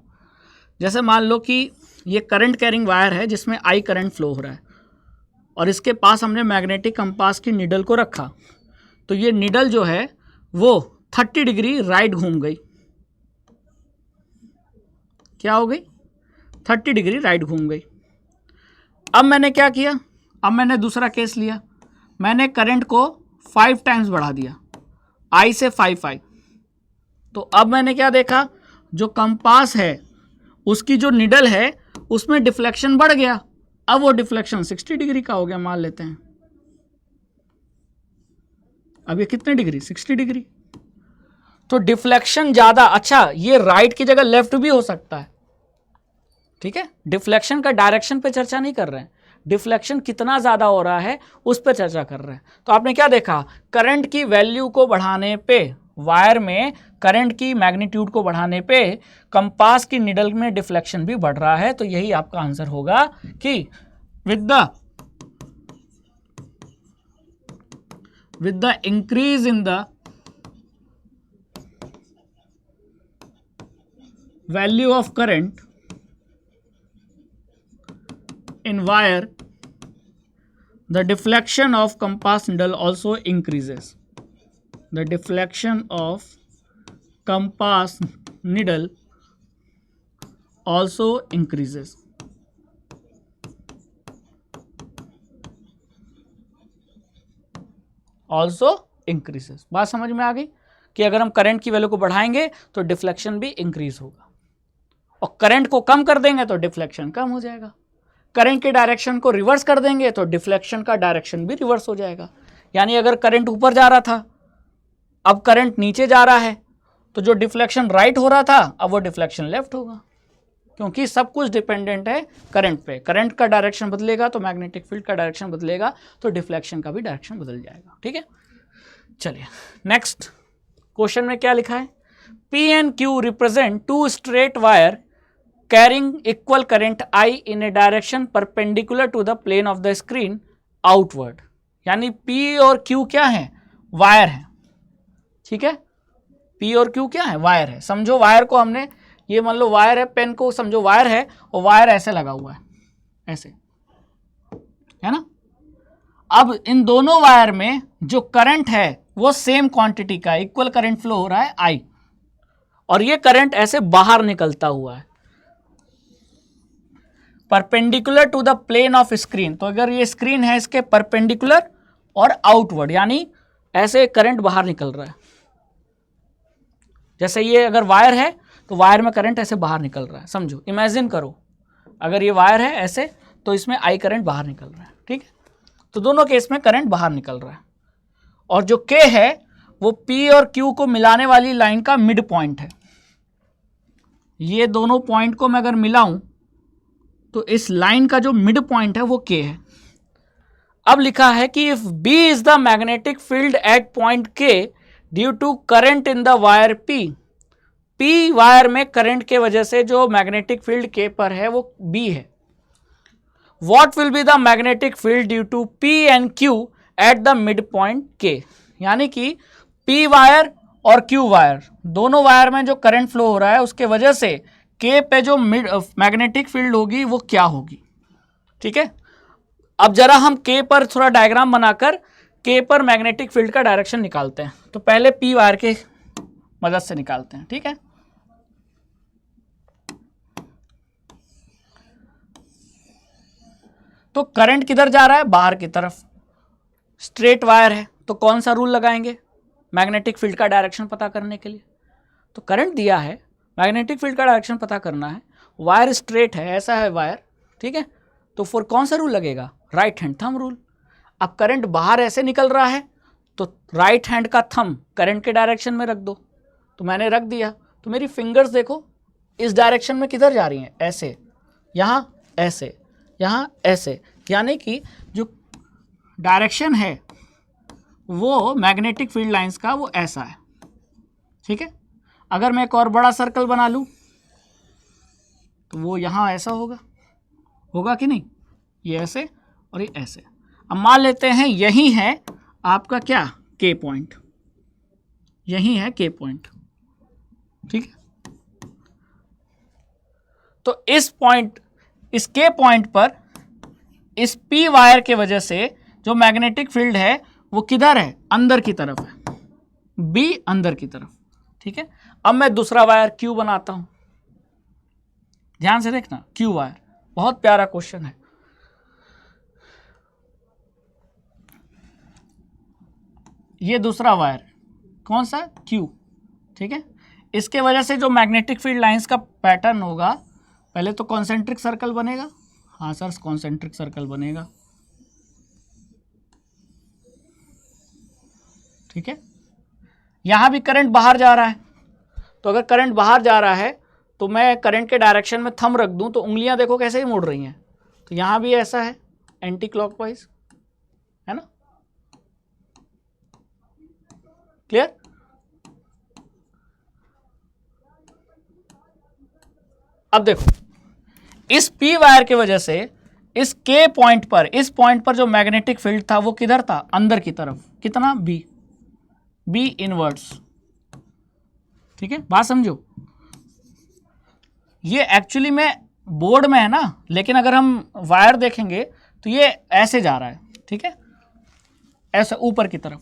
जैसे मान लो कि ये करंट कैरिंग वायर है जिसमें आई करंट फ्लो हो रहा है और इसके पास हमने मैग्नेटिक कंपास की निडल को रखा, तो ये निडल जो है वो 30 डिग्री राइट घूम गई। क्या हो गई, 30 डिग्री राइट घूम गई। अब मैंने क्या किया, अब मैंने दूसरा केस लिया, मैंने करंट को 5 टाइम्स बढ़ा दिया, आई से 5। तो अब मैंने क्या देखा, जो कंपास है उसकी जो निडल है उसमें डिफ्लेक्शन बढ़ गया। अब वो डिफ्लेक्शन 60 डिग्री का हो गया मान लेते हैं। अब ये कितने डिग्री, 60 डिग्री। तो डिफ्लेक्शन ज्यादा, अच्छा ये राइट की जगह लेफ्ट भी हो सकता है, ठीक है। डिफ्लेक्शन का डायरेक्शन पे चर्चा नहीं कर रहे हैं, डिफ्लेक्शन कितना ज्यादा हो रहा है उस पर चर्चा कर रहे हैं। तो आपने क्या देखा, करंट की वैल्यू को बढ़ाने पे, वायर में करंट की मैग्नीट्यूड को बढ़ाने पे कंपास की निडल में डिफ्लेक्शन भी बढ़ रहा है। तो यही आपका आंसर होगा कि with the increase in the value of current in wire, the deflection of compass needle also increases. The deflection of compass needle also increases. Also increases. बात समझ में आ गई कि अगर हम करंट की वैल्यू को बढ़ाएंगे तो डिफ्लेक्शन भी इंक्रीज होगा और करंट को कम कर देंगे तो डिफ्लेक्शन कम हो जाएगा। करंट के डायरेक्शन को रिवर्स कर देंगे तो डिफ्लेक्शन का डायरेक्शन भी रिवर्स हो जाएगा। यानी अगर करंट ऊपर जा रहा था, अब करंट नीचे जा रहा है, तो जो डिफ्लेक्शन राइट हो रहा था अब वो डिफ्लेक्शन लेफ्ट होगा, क्योंकि सब कुछ डिपेंडेंट है करंट पे। करंट का डायरेक्शन बदलेगा तो मैग्नेटिक फील्ड का डायरेक्शन बदलेगा, तो डिफ्लेक्शन का भी डायरेक्शन बदल जाएगा। ठीक है, चलिए नेक्स्ट क्वेश्चन में क्या लिखा है, P and Q represent two straight wire carrying equal current I in a direction perpendicular to the plane of the screen outward। यानी P और Q क्या है, वायर है। ठीक है, P और Q क्या है, वायर है। समझो वायर को हमने, ये मान लो वायर है, पेन को समझो वायर है और वायर ऐसे लगा हुआ है, ऐसे है ना। अब इन दोनों वायर में जो करंट है वो सेम क्वांटिटी का, इक्वल करंट फ्लो हो रहा है I, और ये करंट ऐसे बाहर निकलता हुआ है perpendicular to the plane of screen. तो अगर ये स्क्रीन है इसके परपेंडिकुलर और आउटवर्ड, यानी ऐसे करंट बाहर निकल रहा है। जैसे ये अगर वायर है तो वायर में करंट ऐसे बाहर निकल रहा है, समझो, इमेजिन करो अगर ये वायर है ऐसे तो इसमें I करंट बाहर निकल रहा है। ठीक है, तो दोनों केस में करंट बाहर निकल रहा है और जो K है वो P और Q को मिलाने वाली लाइन का मिड पॉइंट है। ये दोनों पॉइंट को मैं अगर मिलाऊं तो इस लाइन का जो मिड पॉइंट है वो K है। अब लिखा है कि if B is the magnetic field at point K due to current in the wire P, P wire में करंट के वजह से जो मैग्नेटिक फील्ड K पर है वो B है। What will be the magnetic field due to P and Q at the midpoint K? यानी कि P वायर और Q वायर, दोनों वायर में जो करंट फ्लो हो रहा है उसके वजह से K पे जो मैग्नेटिक फील्ड होगी वो क्या होगी। ठीक है, अब जरा हम K पर थोड़ा डायग्राम बनाकर K पर मैग्नेटिक फील्ड का डायरेक्शन निकालते हैं। तो पहले P वायर के मदद से निकालते हैं। ठीक है, तो करंट किधर जा रहा है, बाहर की तरफ, स्ट्रेट वायर है, तो कौन सा रूल लगाएंगे, मैग्नेटिक फील्ड का डायरेक्शन पता करने के लिए। तो करंट दिया है, मैग्नेटिक फील्ड का डायरेक्शन पता करना है, वायर स्ट्रेट है, ऐसा है वायर, ठीक है, तो फिर कौन सा रूल लगेगा, राइट हैंड थंब रूल। अब करंट बाहर ऐसे निकल रहा है तो राइट हैंड का थंब करंट के डायरेक्शन में रख दो, तो मैंने रख दिया, तो मेरी फिंगर्स देखो इस डायरेक्शन में किधर जा रही हैं, ऐसे, यहाँ ऐसे, यहाँ ऐसे, यानी कि जो डायरेक्शन है वो मैग्नेटिक फील्ड लाइंस का वो ऐसा है, ठीक है। अगर मैं एक और बड़ा सर्कल बना लूँ तो वो यहाँ ऐसा होगा, होगा कि नहीं, ये ऐसे और ये ऐसे। अब मान लेते हैं यही है आपका क्या, के पॉइंट, यही है के पॉइंट, ठीक है। तो इस पॉइंट, इस के पॉइंट पर इस पी वायर के वजह से जो मैग्नेटिक फील्ड है वो किधर है, अंदर की तरफ है, बी अंदर की तरफ, ठीक है। अब मैं दूसरा वायर क्यू बनाता हूं, ध्यान से देखना, क्यू वायर, बहुत प्यारा क्वेश्चन है। ये दूसरा वायर कौन सा, क्यू, ठीक है। इसके वजह से जो मैग्नेटिक फील्ड लाइंस का पैटर्न होगा, पहले तो कॉन्सेंट्रिक सर्कल बनेगा, हाँ सर कॉन्सेंट्रिक सर्कल बनेगा, ठीक है। यहां भी करंट बाहर जा रहा है, तो अगर करंट बाहर जा रहा है तो मैं करंट के डायरेक्शन में थंब रख दूं तो उंगलियां देखो कैसे ही मुड़ रही हैं, तो यहां भी ऐसा है, एंटी क्लॉकवाइज, है ना, क्लियर। अब देखो इस पी वायर की वजह से इस के पॉइंट पर, इस पॉइंट पर जो मैग्नेटिक फील्ड था वो किधर था, अंदर की तरफ, कितना, बी, बी इनवर्ट्स, ठीक है, बात समझो। ये एक्चुअली में बोर्ड में है ना, लेकिन अगर हम वायर देखेंगे तो ये ऐसे जा रहा है, ठीक है, ऐसे ऊपर की तरफ।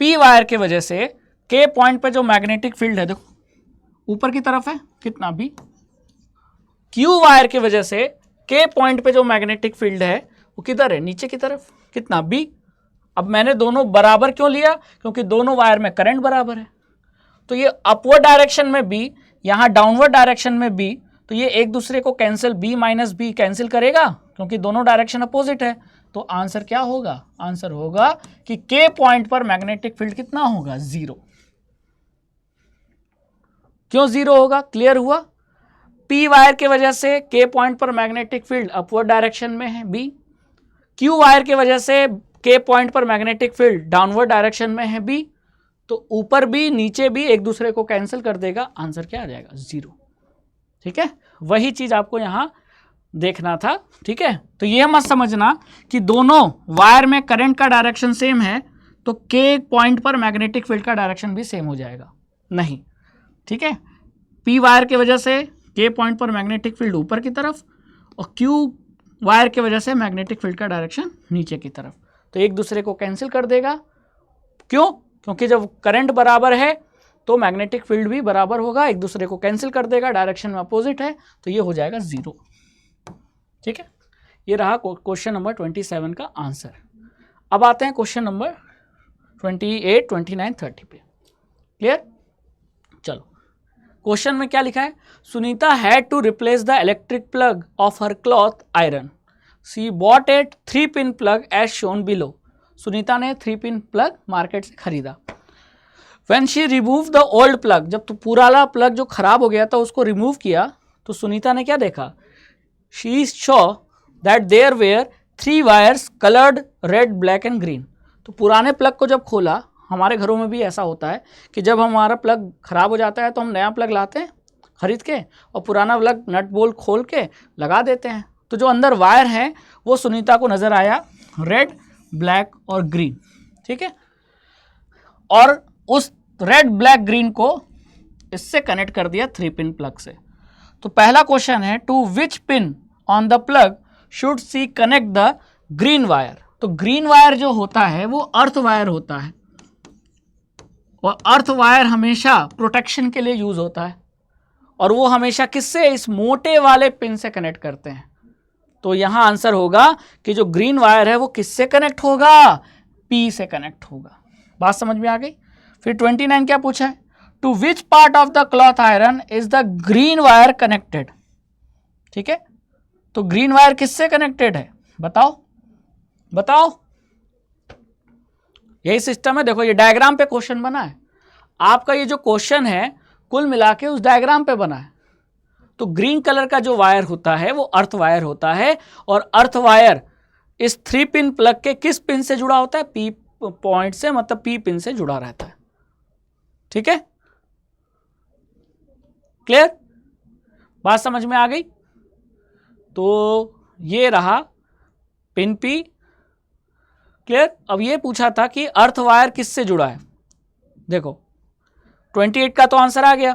पी वायर के वजह से के पॉइंट पे जो मैग्नेटिक फील्ड है देखो ऊपर की तरफ है, कितना, बी। क्यू वायर की वजह से के पॉइंट पे जो मैग्नेटिक फील्ड है वो किधर है, नीचे की तरफ, कितना, बी। अब मैंने दोनों बराबर क्यों लिया, क्योंकि दोनों वायर में करंट बराबर है, तो ये अपवर्ड डायरेक्शन में बी, यहाँ डाउनवर्ड डायरेक्शन में बी, तो ये एक दूसरे को cancel, B minus B cancel करेगा क्योंकि दोनों डायरेक्शन अपोजिट है। तो आंसर क्या होगा, आंसर होगा कि के पॉइंट पर मैग्नेटिक फील्ड कितना होगा, 0। क्यों 0 होगा, क्लियर हुआ। पी वायर के वजह से के पॉइंट पर मैग्नेटिक फील्ड अपवर्ड डायरेक्शन में है, बी। क्यू वायर के वजह से के पॉइंट पर मैग्नेटिक फील्ड डाउनवर्ड डायरेक्शन में है, बी। तो ऊपर भी नीचे भी एक दूसरे को कैंसिल कर देगा, आंसर क्या आ जाएगा, 0, ठीक है। वही चीज आपको यहां देखना था, ठीक है। तो यह मत समझना कि दोनों वायर में करंट का डायरेक्शन सेम है तो के पॉइंट पर मैग्नेटिक फील्ड का डायरेक्शन भी सेम हो जाएगा, नहीं, ठीक है। पी वायर की वजह से के पॉइंट पर मैग्नेटिक फील्ड ऊपर की तरफ और क्यू वायर की वजह से मैग्नेटिक फील्ड का डायरेक्शन नीचे की तरफ, तो एक दूसरे को कैंसिल कर देगा। क्यों, क्योंकि जब करंट बराबर है तो मैग्नेटिक फील्ड भी बराबर होगा, एक दूसरे को कैंसिल कर देगा, डायरेक्शन में अपोजिट है, तो ये हो जाएगा 0, ठीक है। ये रहा क्वेश्चन नंबर 27 का आंसर। अब आते हैं क्वेश्चन नंबर 28, 29, 30 पे, क्लियर। चलो क्वेश्चन में क्या लिखा है, Sunita had to replace the electric plug of her cloth iron, she bought a 3-pin plug as shown below. Sunita ने 3-pin प्लग मार्केट से खरीदा। When she removed the old plug, जब तो पुराना प्लग जो खराब हो गया था उसको रिमूव किया तो सुनीता ने क्या देखा, she saw that there were 3 wires colored red, black and green। तो पुराने प्लग को जब खोला, हमारे घरों में भी ऐसा होता है कि जब हमारा प्लग खराब हो जाता है तो हम नया प्लग लाते हैं खरीद के और पुराना प्लग नट बोल्ट खोल के लगा देते हैं। तो जो अंदर वायर है वो सुनीता को नजर आया रेड, ब्लैक और ग्रीन, ठीक है। और उस रेड, ब्लैक, ग्रीन को इससे कनेक्ट कर दिया 3-pin प्लग से। तो पहला क्वेश्चन है, to which pin on the plug should she connect the green wire. तो ग्रीन वायर जो होता है वो अर्थ वायर होता है और अर्थ वायर हमेशा प्रोटेक्शन के लिए यूज होता है और वो हमेशा किससे, इस मोटे वाले पिन से कनेक्ट करते हैं। तो यहां आंसर होगा कि जो ग्रीन वायर है वो किससे कनेक्ट होगा, पी से कनेक्ट होगा। बात समझ में आ गई। फिर 29 क्या पूछा है, to which part of the cloth iron is the green wire connected. ठीक है, तो ग्रीन वायर किससे कनेक्टेड है, बताओ बताओ। यही सिस्टम है। देखो ये डायग्राम पे क्वेश्चन बना है आपका, ये जो क्वेश्चन है कुल मिला के उस डायग्राम पे बना है। तो ग्रीन कलर का जो वायर होता है वो अर्थ वायर होता है, और अर्थ वायर इस 3 पिन प्लग के किस पिन से जुड़ा होता है, पी पॉइंट से, मतलब पी पिन से जुड़ा रहता है। ठीक है, क्लियर, बात समझ में आ गई। तो ये रहा पिन पी, क्लियर। अब ये पूछा था कि अर्थ वायर किससे जुड़ा है। देखो 28 का तो आंसर आ गया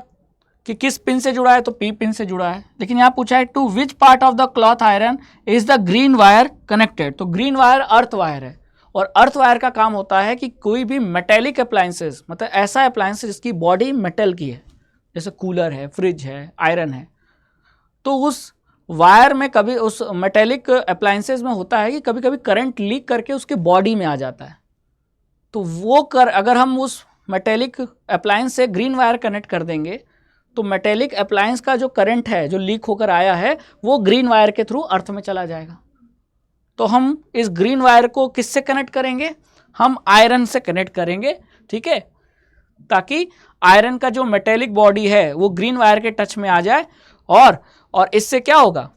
कि किस पिन से जुड़ा है, तो पी पिन से जुड़ा है। लेकिन यहां पूछा है to which part of the cloth iron is the green wire connected. तो ग्रीन वायर अर्थ वायर है, और अर्थ वायर का काम होता है कि कोई भी मेटेलिक अप्लायंसेस, मतलब ऐसा अप्लायंस जिसकी बॉडी मेटल की है, जैसे कूलर है, फ्रिज है, आयरन है, तो उस वायर में कभी, उस मेटेलिक अप्लायंसेस में होता है कि कभी कभी करंट लीक करके उसके बॉडी में आ जाता है। तो वो अगर हम उस मेटेलिक अप्लायंस से ग्रीन वायर कनेक्ट कर देंगे तो मेटेलिक अप्लायंस का जो करंट है जो लीक होकर आया है वो ग्रीन वायर के थ्रू अर्थ में चला जाएगा। तो हम इस ग्रीन वायर को किससे कनेक्ट करेंगे, हम आयरन से कनेक्ट करेंगे। ठीक है, ताकि आयरन का जो मेटेलिक बॉडी है वो ग्रीन वायर के टच में आ जाए, और इससे क्या होगा,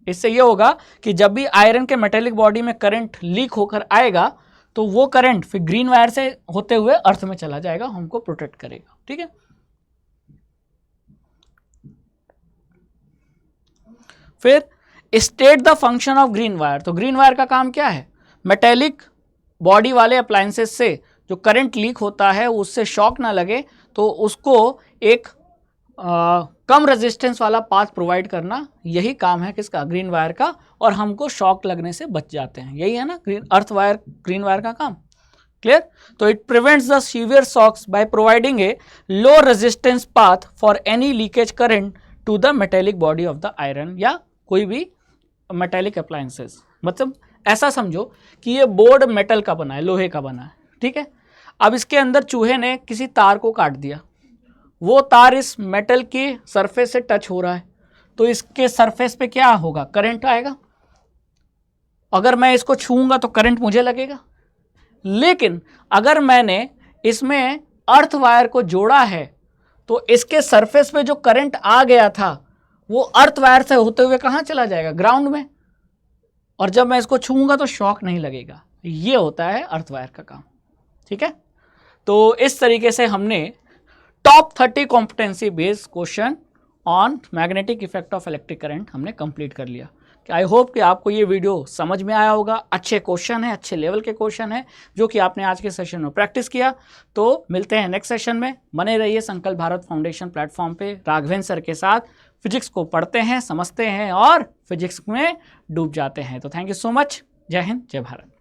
इससे ये होगा कि जब भी आयरन के मेटेलिक बॉडी में करंट लीक होकर आएगा तो वो करंट फिर ग्रीन वायर से होते हुए अर्थ में चला जाएगा, हमको प्रोटेक्ट करेगा। ठीक है, फिर state the function of green wire. तो ग्रीन वायर का काम क्या है, मेटेलिक बॉडी वाले अप्लायंसेस से जो करंट लीक होता है उससे शॉक ना लगे, तो उसको एक कम रेजिस्टेंस वाला पाथ प्रोवाइड करना, यही काम है किसका, ग्रीन वायर का, और हमको शॉक लगने से बच जाते हैं। यही है ना अर्थ वायर, ग्रीन वायर का काम। क्लियर। तो it prevents the severe shocks by providing a low resistance path for any leakage current to the metallic body of the iron या कोई भी मेटेलिक अप्लायंसेस। मतलब ऐसा समझो कि ये बोर्ड मेटल का बना है, लोहे का बना है। ठीक है, अब इसके अंदर चूहे ने किसी तार को काट दिया, वो तार इस मेटल के सरफेस से टच हो रहा है, तो इसके सरफेस पे क्या होगा, करंट आएगा। अगर मैं इसको छूऊंगा तो करंट मुझे लगेगा, लेकिन अगर मैंने इसमें अर्थ वायर को जोड़ा है तो इसके सरफेस पे जो करंट आ गया था वो अर्थ वायर से होते हुए कहाँ चला जाएगा, ग्राउंड में, और जब मैं इसको छूऊंगा तो शॉक नहीं लगेगा। ये होता है अर्थ वायर का काम। ठीक है, तो इस तरीके से हमने top 30 competency based question on magnetic effect of electric current हमने कंप्लीट कर लिया। आई होप कि आपको ये वीडियो समझ में आया होगा। अच्छे क्वेश्चन है, अच्छे लेवल के क्वेश्चन है जो कि आपने आज के सेशन में प्रैक्टिस किया। तो मिलते हैं नेक्स्ट सेशन में। बने रहिए संकल्प भारत फाउंडेशन प्लेटफॉर्म पे राघवेंद्र सर के साथ। फिजिक्स को पढ़ते हैं, समझते हैं और फिजिक्स में डूब जाते हैं। तो थैंक यू सो मच। जय हिंद, जय भारत।